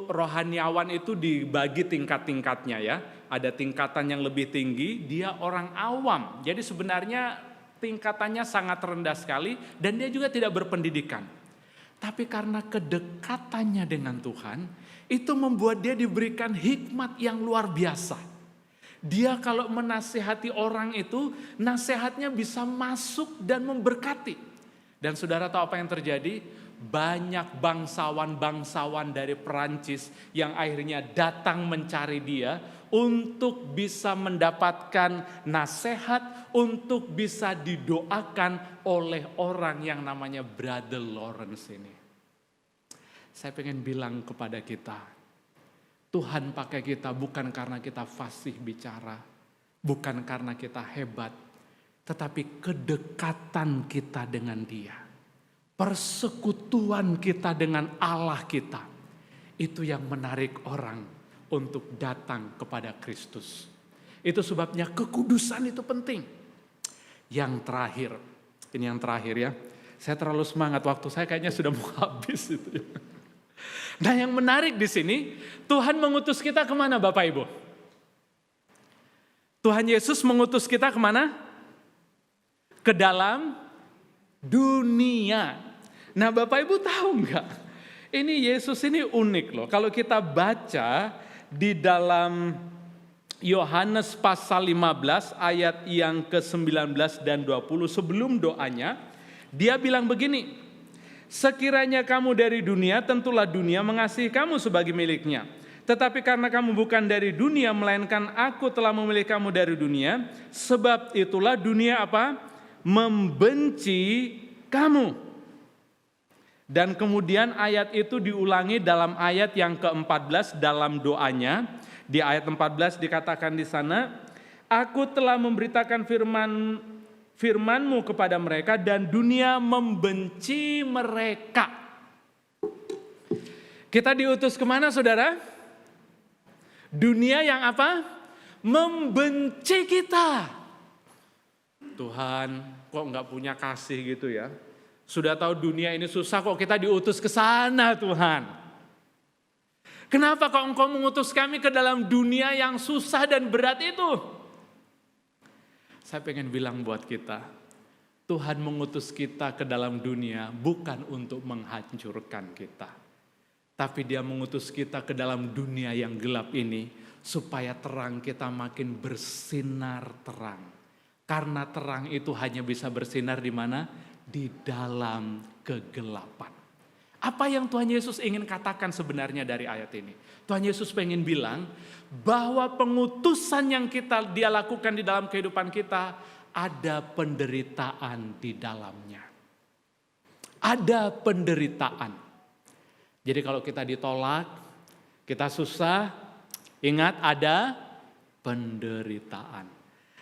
rohaniawan itu dibagi tingkat-tingkatnya ya. Ada tingkatan yang lebih tinggi, dia orang awam. Jadi sebenarnya tingkatannya sangat rendah sekali dan dia juga tidak berpendidikan. Tapi karena kedekatannya dengan Tuhan, itu membuat dia diberikan hikmat yang luar biasa. Dia kalau menasihati orang itu, nasihatnya bisa masuk dan memberkati. Dan saudara tahu apa yang terjadi? banyak bangsawan-bangsawan dari Perancis yang akhirnya datang mencari dia untuk bisa mendapatkan nasihat, untuk bisa didoakan oleh orang yang namanya Brother Lawrence ini. Saya pengen bilang kepada kita, Tuhan pakai kita bukan karena kita fasih bicara, bukan karena kita hebat, tetapi kedekatan kita dengan Dia. Persekutuan kita dengan Allah kita, itu yang menarik orang untuk datang kepada Kristus. Itu sebabnya kekudusan itu penting. Yang terakhir, ini yang terakhir ya. Saya terlalu semangat, waktu saya kayaknya sudah mau habis itu. Nah yang menarik di sini, Tuhan mengutus kita kemana Bapak Ibu? Tuhan Yesus mengutus kita kemana? Ke dalam dunia. Nah Bapak Ibu tahu enggak? Ini Yesus ini unik loh. Kalau kita baca di dalam Yohanes pasal 15 ayat yang ke-19 dan 20 sebelum doanya. Dia bilang begini. Sekiranya kamu dari dunia, tentulah dunia mengasihi kamu sebagai miliknya. Tetapi karena kamu bukan dari dunia, melainkan aku telah memilih kamu dari dunia. Sebab itulah dunia apa? Membenci kamu. Dan kemudian ayat itu diulangi dalam ayat yang ke-14 dalam doanya. Di ayat 14 dikatakan di sana, aku telah memberitakan firman-Mu kepada mereka dan dunia membenci mereka. Kita diutus kemana saudara? Dunia yang apa? Membenci kita. Tuhan kok nggak punya kasih gitu ya. Sudah tahu dunia ini susah kok kita diutus ke sana Tuhan. Kenapa kok Engkau mengutus kami ke dalam dunia yang susah dan berat itu? Saya pengen bilang buat kita, Tuhan mengutus kita ke dalam dunia bukan untuk menghancurkan kita. Tapi Dia mengutus kita ke dalam dunia yang gelap ini supaya terang kita makin bersinar terang. Karena terang itu hanya bisa bersinar di mana? Di dalam kegelapan. Apa yang Tuhan Yesus ingin katakan sebenarnya dari ayat ini? Tuhan Yesus pengen bilang bahwa pengutusan yang Dia lakukan di dalam kehidupan kita ada penderitaan di dalamnya. Ada penderitaan. Jadi kalau kita ditolak, kita susah, ingat ada penderitaan.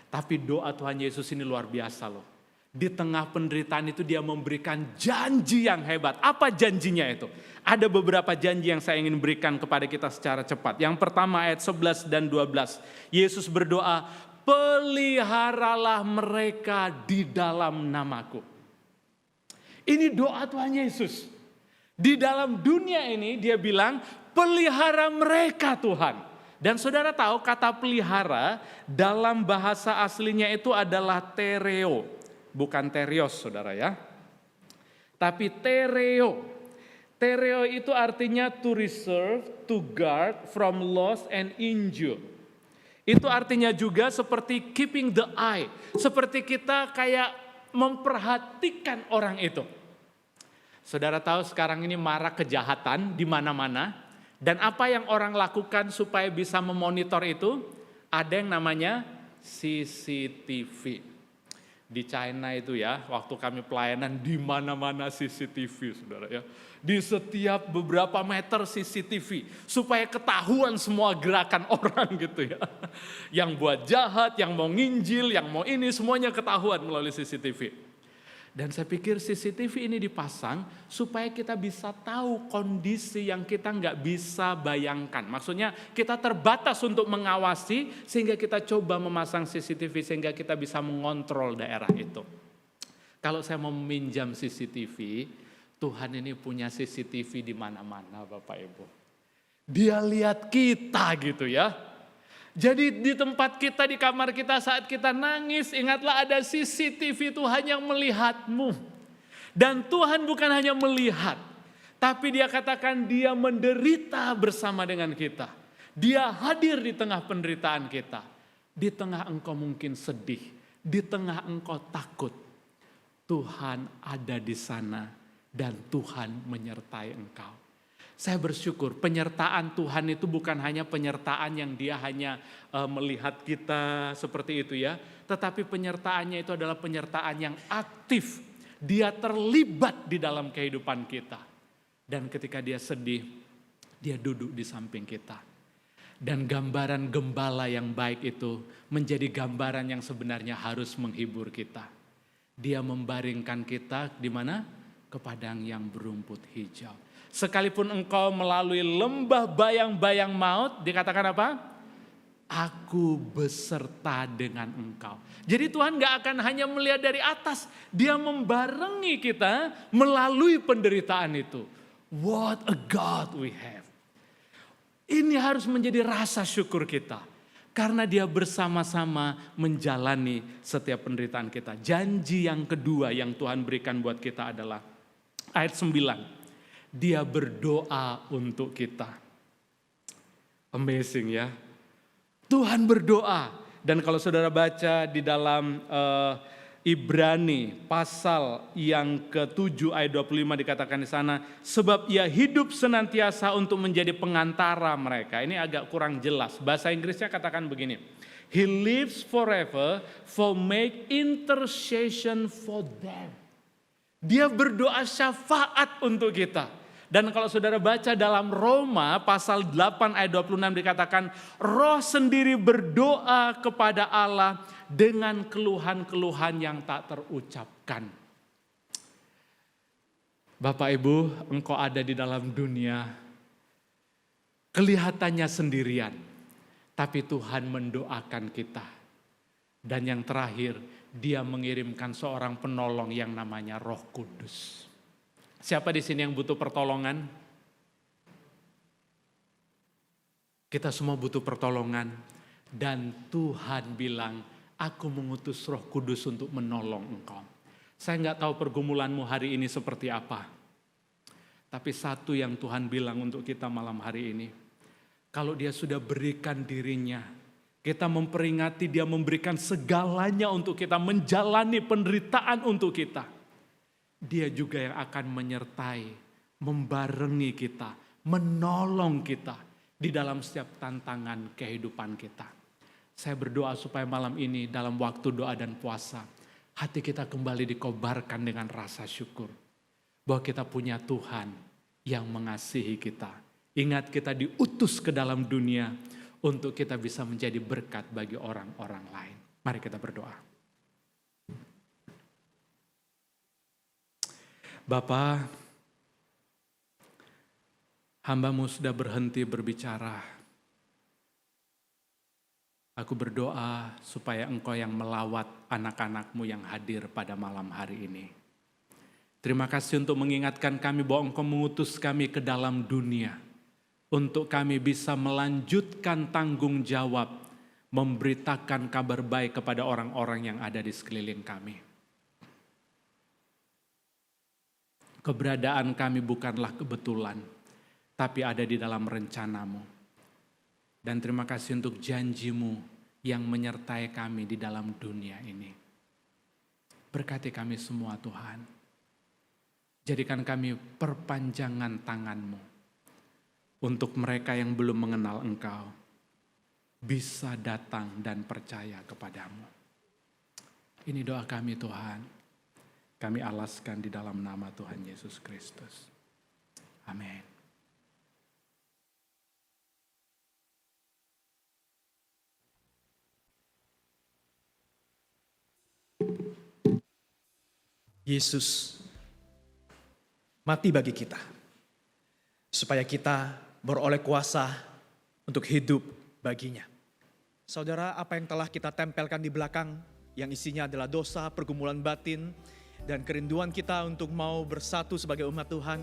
Tapi doa Tuhan Yesus ini luar biasa loh. Di tengah penderitaan itu Dia memberikan janji yang hebat. Apa janjinya itu? Ada beberapa janji yang saya ingin berikan kepada kita secara cepat. Yang pertama ayat 11 dan 12. Yesus berdoa, peliharalah mereka di dalam namaku. Ini doa Tuhan Yesus. Di dalam dunia ini Dia bilang, pelihara mereka Tuhan. Dan saudara tahu kata pelihara dalam bahasa aslinya itu adalah tereo. Bukan terios saudara ya. Tapi tereo. Tereo itu artinya to reserve, to guard from loss and injure. Itu artinya juga seperti keeping the eye. Seperti kita kayak memperhatikan orang itu. Saudara tahu sekarang ini marak kejahatan di mana-mana. Dan apa yang orang lakukan supaya bisa memonitor itu? Ada yang namanya CCTV. Di China itu ya, waktu kami pelayanan di mana-mana CCTV saudara ya. Di setiap beberapa meter CCTV. Supaya ketahuan semua gerakan orang gitu ya. Yang buat jahat, yang mau nginjil, yang mau ini semuanya ketahuan melalui CCTV. Dan saya pikir CCTV ini dipasang supaya kita bisa tahu kondisi yang kita nggak bisa bayangkan. Maksudnya kita terbatas untuk mengawasi sehingga kita coba memasang CCTV sehingga kita bisa mengontrol daerah itu. Kalau saya mau meminjam CCTV, Tuhan ini punya CCTV di mana-mana Bapak Ibu. Dia lihat kita gitu ya. Jadi di tempat kita, di kamar kita saat kita nangis, ingatlah ada CCTV Tuhan yang melihatmu. Dan Tuhan bukan hanya melihat, tapi Dia katakan Dia menderita bersama dengan kita. Dia hadir di tengah penderitaan kita. Di tengah engkau mungkin sedih, di tengah engkau takut. Tuhan ada di sana dan Tuhan menyertai engkau. Saya bersyukur penyertaan Tuhan itu bukan hanya penyertaan yang dia hanya melihat kita seperti itu ya. Tetapi penyertaannya itu adalah penyertaan yang aktif. Dia terlibat di dalam kehidupan kita. Dan ketika dia sedih, dia duduk di samping kita. Dan gambaran gembala yang baik itu menjadi gambaran yang sebenarnya harus menghibur kita. Dia membaringkan kita di mana? Ke padang yang berumput hijau. Sekalipun engkau melalui lembah bayang-bayang maut, dikatakan apa? Aku beserta dengan engkau. Jadi Tuhan gak akan hanya melihat dari atas. Dia membarengi kita melalui penderitaan itu. What a God we have. Ini harus menjadi rasa syukur kita. Karena dia bersama-sama menjalani setiap penderitaan kita. Janji yang kedua yang Tuhan berikan buat kita adalah ayat 9. Dia berdoa untuk kita. Amazing ya. Tuhan berdoa. Dan kalau saudara baca di dalam Ibrani pasal yang ke-7 ayat 25 dikatakan di sana. Sebab ia hidup senantiasa untuk menjadi pengantara mereka. Ini agak kurang jelas. Bahasa Inggrisnya katakan begini. He lives forever for make intercession for them. Dia berdoa syafaat untuk kita. Dan kalau saudara baca dalam Roma pasal 8 ayat 26 dikatakan roh sendiri berdoa kepada Allah dengan keluhan-keluhan yang tak terucapkan. Bapak Ibu, engkau ada di dalam dunia kelihatannya sendirian. Tapi Tuhan mendoakan kita. Dan yang terakhir, dia mengirimkan seorang penolong yang namanya Roh Kudus. Siapa di sini yang butuh pertolongan? Kita semua butuh pertolongan. Dan Tuhan bilang, aku mengutus Roh Kudus untuk menolong engkau. Saya nggak tahu pergumulanmu hari ini seperti apa. Tapi satu yang Tuhan bilang untuk kita malam hari ini. Kalau dia sudah berikan dirinya, kita memperingati dia memberikan segalanya untuk kita, menjalani penderitaan untuk kita. Dia juga yang akan menyertai, membarengi kita, menolong kita di dalam setiap tantangan kehidupan kita. Saya berdoa supaya malam ini dalam waktu doa dan puasa, hati kita kembali dikobarkan dengan rasa syukur. Bahwa kita punya Tuhan yang mengasihi kita. Ingat kita diutus ke dalam dunia untuk kita bisa menjadi berkat bagi orang-orang lain. Mari kita berdoa. Bapa, hamba-Mu sudah berhenti berbicara. Aku berdoa supaya Engkau yang melawat anak-anak-Mu yang hadir pada malam hari ini. Terima kasih untuk mengingatkan kami bahwa Engkau mengutus kami ke dalam dunia. Untuk kami bisa melanjutkan tanggung jawab, memberitakan kabar baik kepada orang-orang yang ada di sekeliling kami. Keberadaan kami bukanlah kebetulan, tapi ada di dalam rencana-Mu. Dan terima kasih untuk janji-Mu yang menyertai kami di dalam dunia ini. Berkati kami semua Tuhan. Jadikan kami perpanjangan tangan-Mu. Untuk mereka yang belum mengenal Engkau, bisa datang dan percaya kepadamu. Ini doa kami Tuhan. Kami alaskan di dalam nama Tuhan Yesus Kristus. Amin. Yesus mati bagi kita. Supaya kita beroleh kuasa untuk hidup baginya. Saudara, apa yang telah kita tempelkan di belakang yang isinya adalah dosa, pergumulan batin, dan kerinduan kita untuk mau bersatu sebagai umat Tuhan.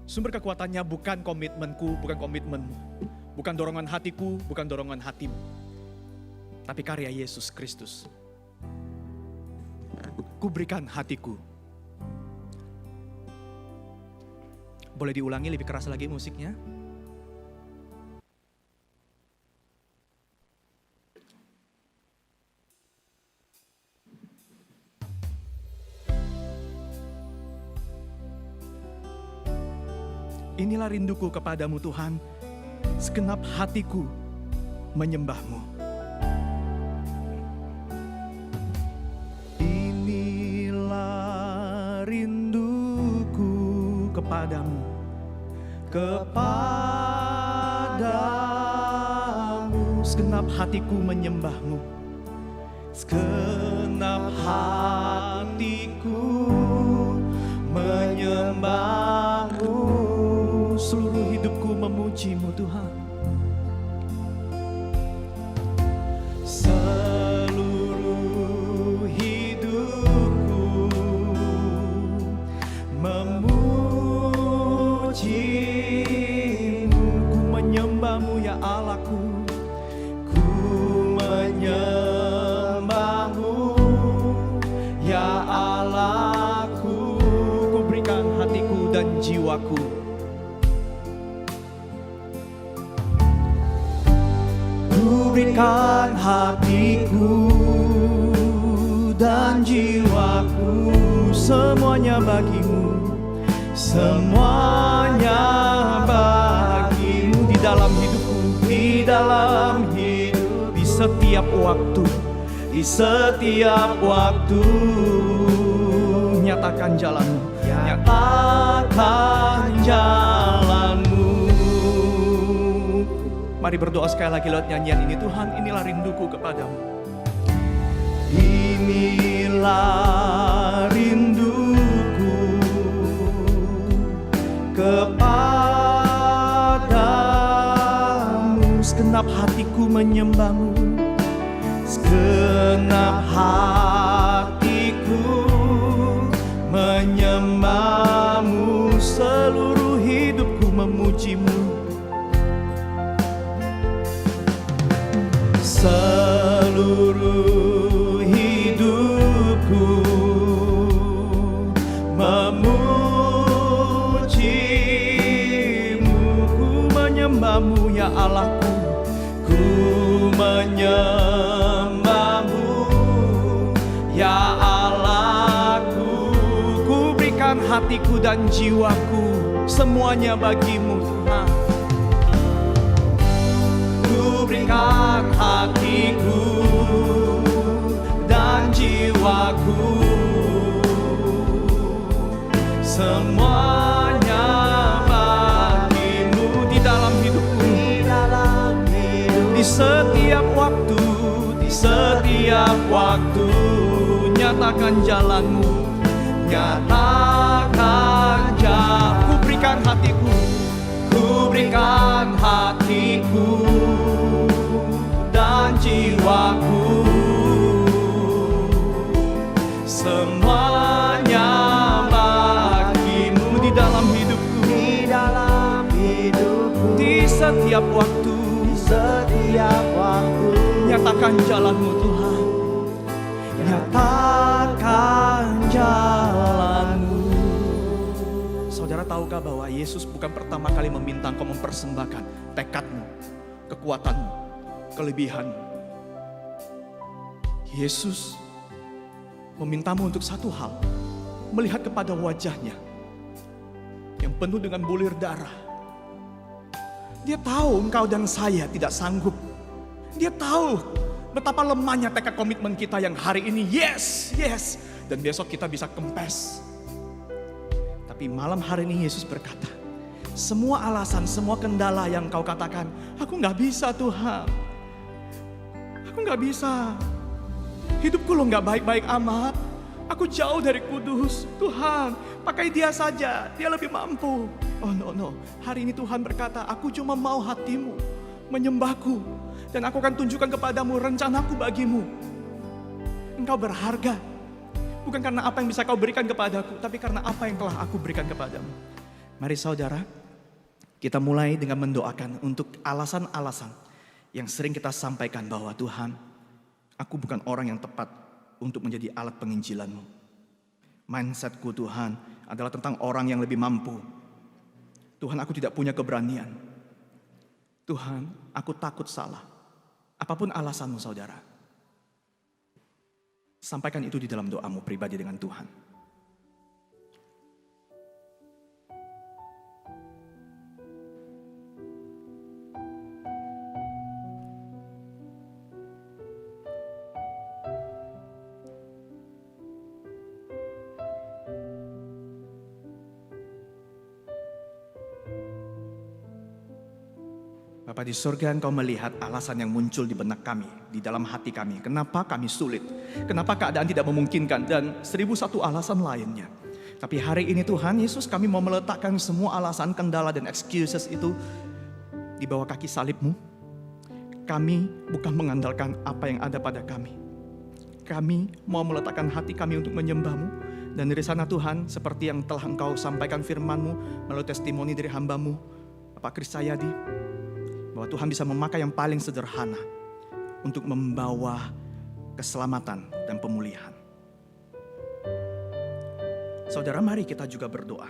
Sumber kekuatannya bukan komitmenku, bukan komitmenmu. Bukan dorongan hatiku, bukan dorongan hatimu. Tapi karya Yesus Kristus. Ku berikan hatiku. Boleh diulangi lebih keras lagi musiknya? Inilah rinduku kepadamu Tuhan, segenap hatiku menyembah-Mu. Inilah rinduku kepadamu, segenap hatiku menyembah-Mu. Segenap hatiku menyembah-Mu, seluruh hidupku memuji-Mu Tuhan. Seluruh hidupku memuji-Mu, ku menyembah-Mu ya Allahku. Ku menyembah-Mu ya Allahku, ku berikan hatiku dan jiwaku. Ku berikan hatiku dan jiwaku, semuanya bagimu, semuanya bagimu. Di dalam hidupku, di dalam hidup, di setiap waktu, di setiap waktu. Nyatakan jalanmu, nyatakan jalanmu. Mari berdoa sekali lagi lewat nyanyian ini. Tuhan, inilah rinduku kepadamu. Inilah rinduku kepadamu, segenap hatiku menyembah-Mu. Segenap hatiku menyembah-Mu, seluruh hidupku memuji-Mu. Seluruh hidupku memuji-Mu, ku menyembah-Mu ya Allahku. Ku menyembah-Mu ya Allahku. Ku berikan hatiku dan jiwaku, semuanya bagimu Tuhan. Ku berikan hatiku dan jiwaku, semuanya bagimu. Di dalam hidupku, di setiap waktu, di setiap waktu. Nyatakan jalanmu, nyatakan jalanmu. Ku berikan hatiku, ku berikan hatiku dan jiwaku, semuanya bagimu. Di dalam hidupku, di dalam hidupku, di setiap waktu, di setiap waktu. Nyatakan jalanmu Tuhan, nyatakan jalanmu. Saudara tahukah bahwa Yesus bukan pertama kali meminta engkau mempersembahkan tekadmu, kekuatanmu, kelebihanmu. Yesus memintamu untuk satu hal, melihat kepada wajahnya yang penuh dengan bulir darah. Dia tahu engkau dan saya tidak sanggup. Dia tahu betapa lemahnya tekad komitmen kita yang hari ini yes, yes, dan besok kita bisa kempes. Tapi malam hari ini Yesus berkata, semua alasan, semua kendala yang kau katakan, aku gak bisa Tuhan, aku gak bisa, hidupku lo gak baik-baik amat, aku jauh dari kudus. Tuhan, pakai dia saja, dia lebih mampu. Oh no, hari ini Tuhan berkata, aku cuma mau hatimu menyembahku, dan aku akan tunjukkan kepadamu rencanaku bagimu. Engkau berharga, bukan karena apa yang bisa kau berikan kepadaku, tapi karena apa yang telah aku berikan kepadamu. Mari saudara, kita mulai dengan mendoakan untuk alasan-alasan yang sering kita sampaikan bahwa Tuhan, aku bukan orang yang tepat untuk menjadi alat penginjilan-Mu. Mindsetku Tuhan adalah tentang orang yang lebih mampu. Tuhan, aku tidak punya keberanian. Tuhan, aku takut salah. Apapun alasanmu saudara, sampaikan itu di dalam doamu pribadi dengan Tuhan. Bapa di surga, Engkau melihat alasan yang muncul di benak kami, di dalam hati kami. Kenapa kami sulit? Kenapa keadaan tidak memungkinkan? Dan 1001 alasan lainnya. Tapi hari ini Tuhan Yesus, kami mau meletakkan semua alasan, kendala dan excuses itu di bawah kaki salib-Mu. Kami bukan mengandalkan apa yang ada pada kami. Kami mau meletakkan hati kami untuk menyembah-Mu. Dan dari sana Tuhan, seperti yang telah Engkau sampaikan firman-Mu melalui testimoni dari hamba-Mu, Bapak Kris Sayadi, bahwa Tuhan bisa memakai yang paling sederhana untuk membawa keselamatan dan pemulihan. Saudara, mari kita juga berdoa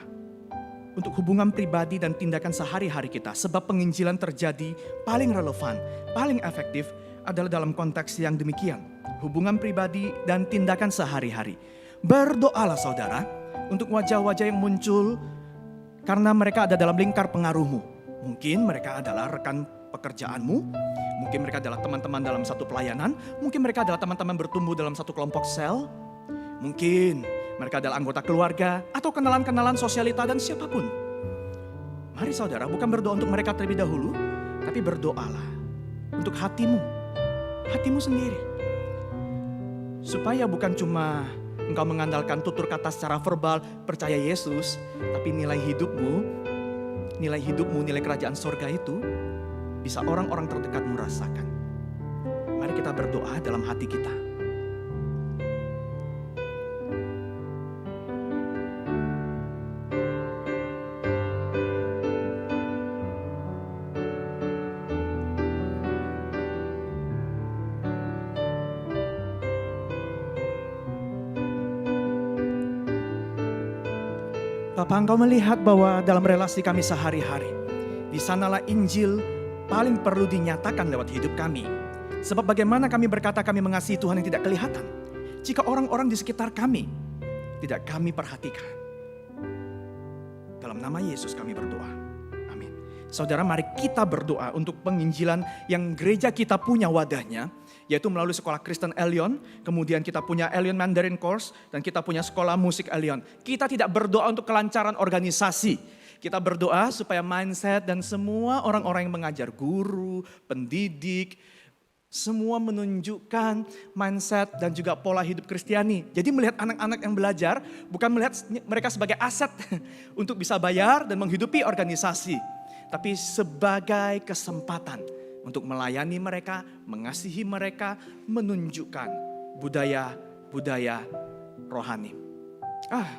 untuk hubungan pribadi dan tindakan sehari-hari kita. Sebab penginjilan terjadi paling relevan, paling efektif adalah dalam konteks yang demikian. Hubungan pribadi dan tindakan sehari-hari. Berdoalah saudara untuk wajah-wajah yang muncul karena mereka ada dalam lingkar pengaruhmu. Mungkin mereka adalah rekan pekerjaanmu, mungkin mereka adalah teman-teman dalam satu pelayanan, mungkin mereka adalah teman-teman bertumbuh dalam satu kelompok sel, mungkin mereka adalah anggota keluarga atau kenalan-kenalan sosialita dan siapapun. Mari saudara, bukan berdoa untuk mereka terlebih dahulu, tapi berdoalah untuk hatimu sendiri. Supaya bukan cuma engkau mengandalkan tutur kata secara verbal, percaya Yesus, tapi nilai hidupmu, nilai kerajaan sorga itu bisa orang-orang terdekatmu rasakan. Mari kita berdoa dalam hati kita. Bapa, Engkau melihat bahwa dalam relasi kami sehari-hari, di sanalah Injil paling perlu dinyatakan lewat hidup kami. Sebab bagaimana kami berkata kami mengasihi Tuhan yang tidak kelihatan, jika orang-orang di sekitar kami tidak kami perhatikan. Dalam nama Yesus kami berdoa. Amin. Saudara, mari kita berdoa untuk penginjilan yang gereja kita punya wadahnya, yaitu melalui sekolah Kristen Elion, kemudian kita punya Elion Mandarin Course, dan kita punya sekolah musik Elion. Kita tidak berdoa untuk kelancaran organisasi. Kita berdoa supaya mindset dan semua orang-orang yang mengajar, guru, pendidik, semua menunjukkan mindset dan juga pola hidup Kristiani. Jadi melihat anak-anak yang belajar, bukan melihat mereka sebagai aset untuk bisa bayar dan menghidupi organisasi, tapi sebagai kesempatan untuk melayani mereka, mengasihi mereka, menunjukkan budaya-budaya rohani.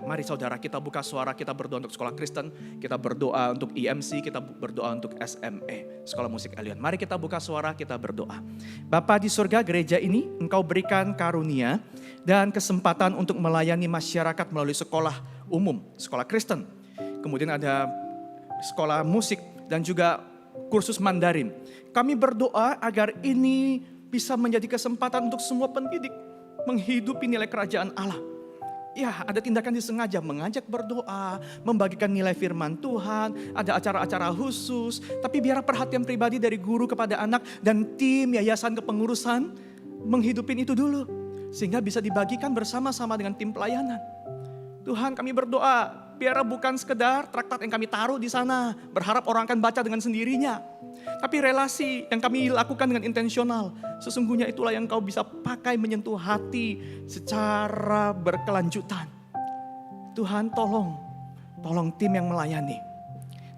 Mari saudara, kita buka suara, kita berdoa untuk sekolah Kristen, kita berdoa untuk IMC, kita berdoa untuk SME, Sekolah Musik Elion. Mari kita buka suara, kita berdoa. Bapa di surga, gereja ini Engkau berikan karunia dan kesempatan untuk melayani masyarakat melalui sekolah umum, sekolah Kristen. Kemudian ada sekolah musik dan juga kursus Mandarin. Kami berdoa agar ini bisa menjadi kesempatan untuk semua pendidik menghidupi nilai kerajaan Allah. Ya, ada tindakan disengaja mengajak berdoa, membagikan nilai firman Tuhan, ada acara-acara khusus, tapi biar perhatian pribadi dari guru kepada anak dan tim yayasan kepengurusan menghidupin itu dulu, sehingga bisa dibagikan bersama-sama dengan tim pelayanan. Tuhan, kami berdoa, biar bukan sekedar traktat yang kami taruh di sana, berharap orang akan baca dengan sendirinya. Tapi relasi yang kami lakukan dengan intensional, sesungguhnya itulah yang Kau bisa pakai menyentuh hati secara berkelanjutan. Tuhan, tolong tim yang melayani.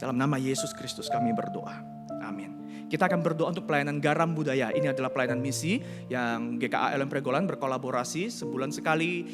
Dalam nama Yesus Kristus kami berdoa. Amin. Kita akan berdoa untuk pelayanan garam budaya. Ini adalah pelayanan misi yang GKA LM Pregolan berkolaborasi sebulan sekali.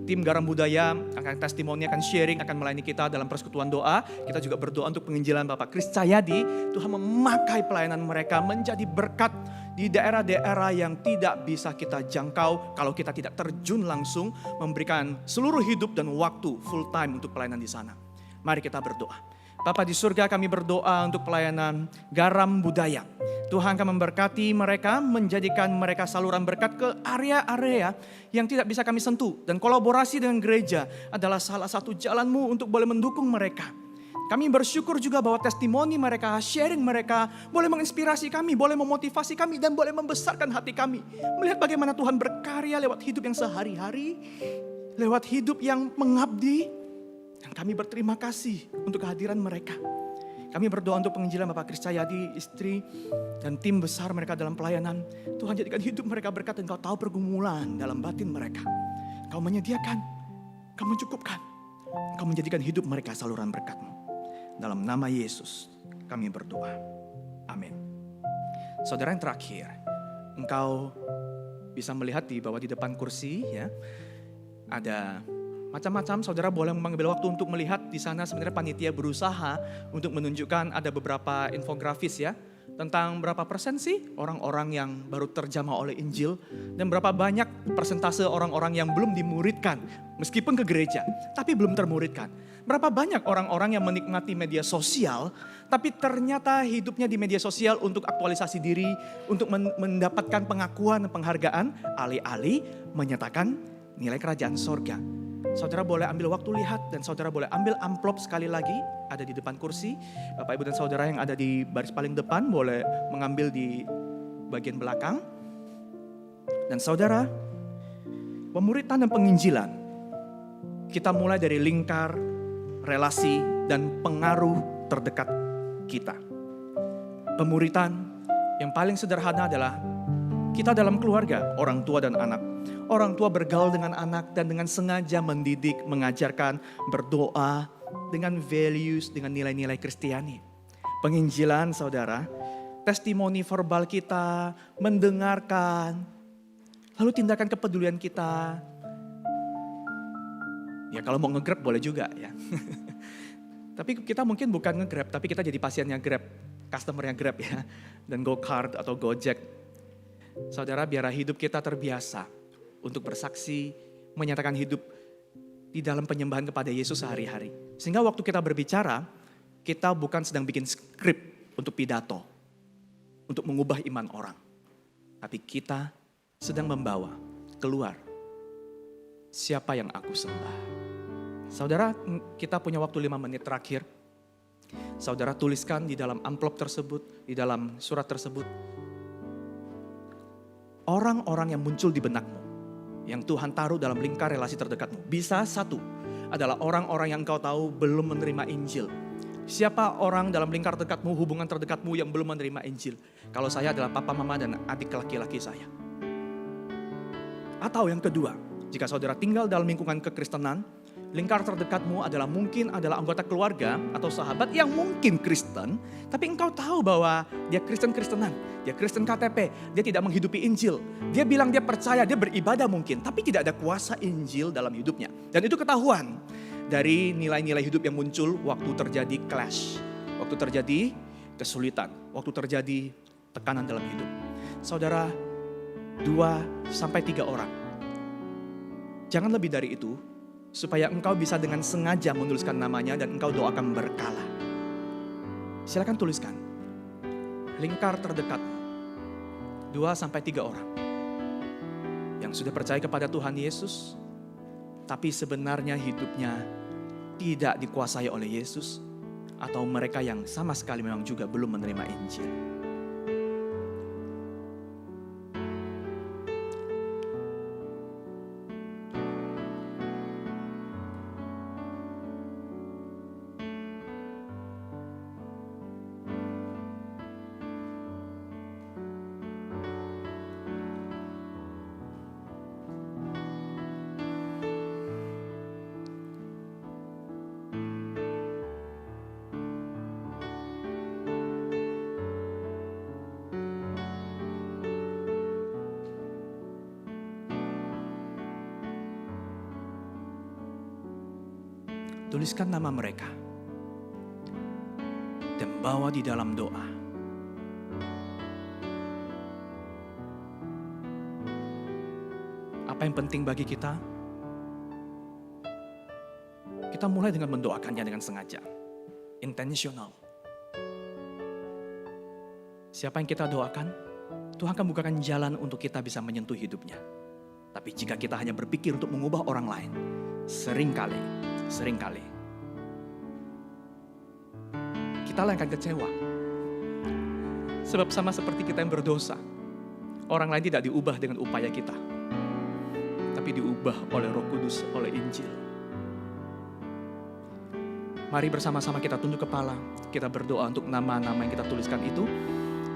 Tim garam budaya akan testimoni, akan sharing, akan melayani kita dalam persekutuan doa. Kita juga berdoa untuk penginjilan Bapak Kris Sayadi. Tuhan memakai pelayanan mereka menjadi berkat di daerah-daerah yang tidak bisa kita jangkau kalau kita tidak terjun langsung memberikan seluruh hidup dan waktu full time untuk pelayanan di sana. Mari kita berdoa. Bapa di surga, kami berdoa untuk pelayanan garam budaya. Tuhan akan memberkati mereka, menjadikan mereka saluran berkat ke area-area yang tidak bisa kami sentuh. Dan kolaborasi dengan gereja adalah salah satu jalan-Mu untuk boleh mendukung mereka. Kami bersyukur juga bahwa testimoni mereka, sharing mereka, boleh menginspirasi kami, boleh memotivasi kami, dan boleh membesarkan hati kami. Melihat bagaimana Tuhan berkarya lewat hidup yang sehari-hari, lewat hidup yang mengabdi. Dan kami berterima kasih untuk kehadiran mereka. Kami berdoa untuk penginjilan Bapak Kris Cahyadi, istri, dan tim besar mereka dalam pelayanan. Tuhan jadikan hidup mereka berkat dan Engkau tahu pergumulan dalam batin mereka. Engkau menyediakan, Engkau mencukupkan. Engkau menjadikan hidup mereka saluran berkat-Mu. Dalam nama Yesus kami berdoa. Amin. Saudara yang terakhir, engkau bisa melihat di bawah di depan kursi ya. Ada macam-macam, saudara boleh mengambil waktu untuk melihat di sana. Sebenarnya panitia berusaha untuk menunjukkan ada beberapa infografis ya. Tentang berapa persen sih orang-orang yang baru terjamah oleh Injil. Dan berapa banyak persentase orang-orang yang belum dimuridkan. Meskipun ke gereja, tapi belum termuridkan. Berapa banyak orang-orang yang menikmati media sosial, tapi ternyata hidupnya di media sosial untuk aktualisasi diri, untuk mendapatkan pengakuan dan penghargaan, alih-alih menyatakan nilai kerajaan sorga. Saudara boleh ambil waktu lihat dan saudara boleh ambil amplop sekali lagi, ada di depan kursi. Bapak, Ibu dan saudara yang ada di baris paling depan boleh mengambil di bagian belakang. Dan saudara, pemuritan dan penginjilan, kita mulai dari lingkar, relasi, dan pengaruh terdekat kita. Pemuritan yang paling sederhana adalah kita dalam keluarga, orang tua dan anak. Orang tua bergaul dengan anak dan dengan sengaja mendidik, mengajarkan, berdoa dengan values, dengan nilai-nilai Kristiani. Penginjilan saudara, testimoni verbal kita, mendengarkan, lalu tindakan kepedulian kita. Ya kalau mau nge-Grab boleh juga ya. Tapi kita mungkin bukan nge-Grab, tapi kita jadi pasiennya Grab, customernya Grab ya. Dan Go-Kart atau Gojek. Saudara, biar hidup kita terbiasa untuk bersaksi, menyatakan hidup di dalam penyembahan kepada Yesus sehari-hari. Sehingga waktu kita berbicara, kita bukan sedang bikin skrip untuk pidato, untuk mengubah iman orang. Tapi kita sedang membawa keluar siapa yang aku sembah. Saudara, kita punya waktu 5 menit terakhir. Saudara tuliskan di dalam amplop tersebut, di dalam surat tersebut, orang-orang yang muncul di benakmu, yang Tuhan taruh dalam lingkar relasi terdekatmu. Bisa satu adalah orang-orang yang engkau tahu belum menerima Injil. Siapa orang dalam lingkar terdekatmu, hubungan terdekatmu yang belum menerima Injil? Kalau saya adalah papa, mama, dan adik laki-laki saya. Atau yang kedua, jika saudara tinggal dalam lingkungan kekristenan, lingkar terdekatmu adalah mungkin adalah anggota keluarga atau sahabat yang mungkin Kristen, tapi engkau tahu bahwa dia Kristen-Kristenan, dia Kristen KTP, dia tidak menghidupi Injil. Dia bilang dia percaya, dia beribadah mungkin, tapi tidak ada kuasa Injil dalam hidupnya. Dan itu ketahuan dari nilai-nilai hidup yang muncul waktu terjadi clash, waktu terjadi kesulitan, waktu terjadi tekanan dalam hidup. Saudara, 2-3 orang. Jangan lebih dari itu, supaya engkau bisa dengan sengaja menuliskan namanya dan engkau doakan berkala. Silakan tuliskan. Lingkar terdekat 2-3 orang yang sudah percaya kepada Tuhan Yesus, tapi sebenarnya hidupnya tidak dikuasai oleh Yesus, atau mereka yang sama sekali memang juga belum menerima Injil. Tuliskan nama mereka dan bawa di dalam doa. Apa yang penting bagi kita? Kita mulai dengan mendoakannya dengan sengaja, intentional. Siapa yang kita doakan? Tuhan akan bukakan jalan untuk kita bisa menyentuh hidupnya. Tapi jika kita hanya berpikir untuk mengubah orang lain, seringkali kita akan kecewa. Sebab sama seperti kita yang berdosa, orang lain tidak diubah dengan upaya kita, tapi diubah oleh Roh Kudus, oleh Injil. Mari bersama-sama kita tunduk kepala, kita berdoa untuk nama-nama yang kita tuliskan itu.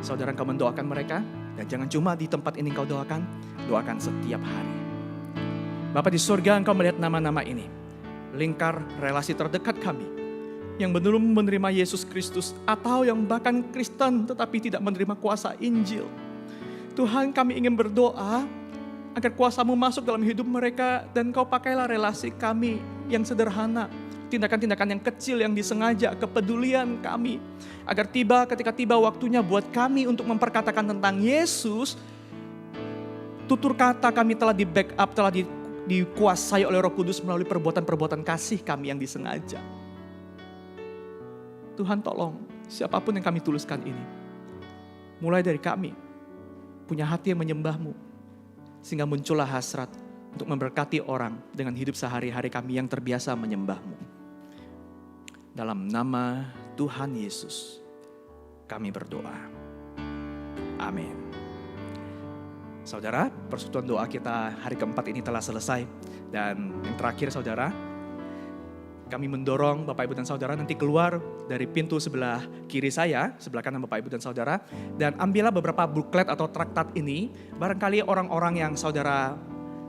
Saudara, engkau mendoakan mereka, dan jangan cuma di tempat ini engkau doakan, doakan setiap hari. Bapa di surga, engkau melihat nama-nama ini, lingkar relasi terdekat kami, yang belum menerima Yesus Kristus, atau yang bahkan Kristen tetapi tidak menerima kuasa Injil. Tuhan, kami ingin berdoa agar kuasa-Mu masuk dalam hidup mereka, dan Kau pakailah relasi kami yang sederhana, tindakan-tindakan yang kecil yang disengaja, kepedulian kami, agar ketika tiba waktunya buat kami untuk memperkatakan tentang Yesus, tutur kata kami telah di backup, telah dikuasai oleh Roh Kudus melalui perbuatan-perbuatan kasih kami yang disengaja. Tuhan, tolong siapapun yang kami tuliskan ini, mulai dari kami punya hati yang menyembah-Mu, sehingga muncullah hasrat untuk memberkati orang dengan hidup sehari-hari kami yang terbiasa menyembah-Mu. Dalam nama Tuhan Yesus kami berdoa. Amin. Saudara, persekutuan doa kita hari keempat ini telah selesai. Dan yang terakhir saudara, kami mendorong Bapak Ibu dan Saudara nanti keluar dari pintu sebelah kiri saya, sebelah kanan Bapak Ibu dan Saudara. Dan ambillah beberapa buklet atau traktat ini, barangkali orang-orang yang saudara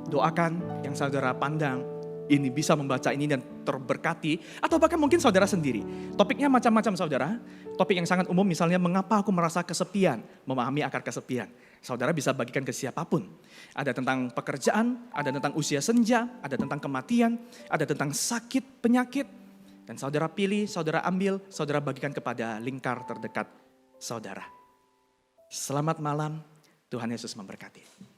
doakan, yang saudara pandang, ini bisa membaca ini dan terberkati, atau bahkan mungkin saudara sendiri. Topiknya macam-macam saudara. Topik yang sangat umum misalnya, mengapa aku merasa kesepian, memahami akar kesepian. Saudara bisa bagikan ke siapapun. Ada tentang pekerjaan, ada tentang usia senja, ada tentang kematian, ada tentang sakit, penyakit. Dan saudara pilih, saudara ambil, saudara bagikan kepada lingkar terdekat saudara. Selamat malam, Tuhan Yesus memberkati.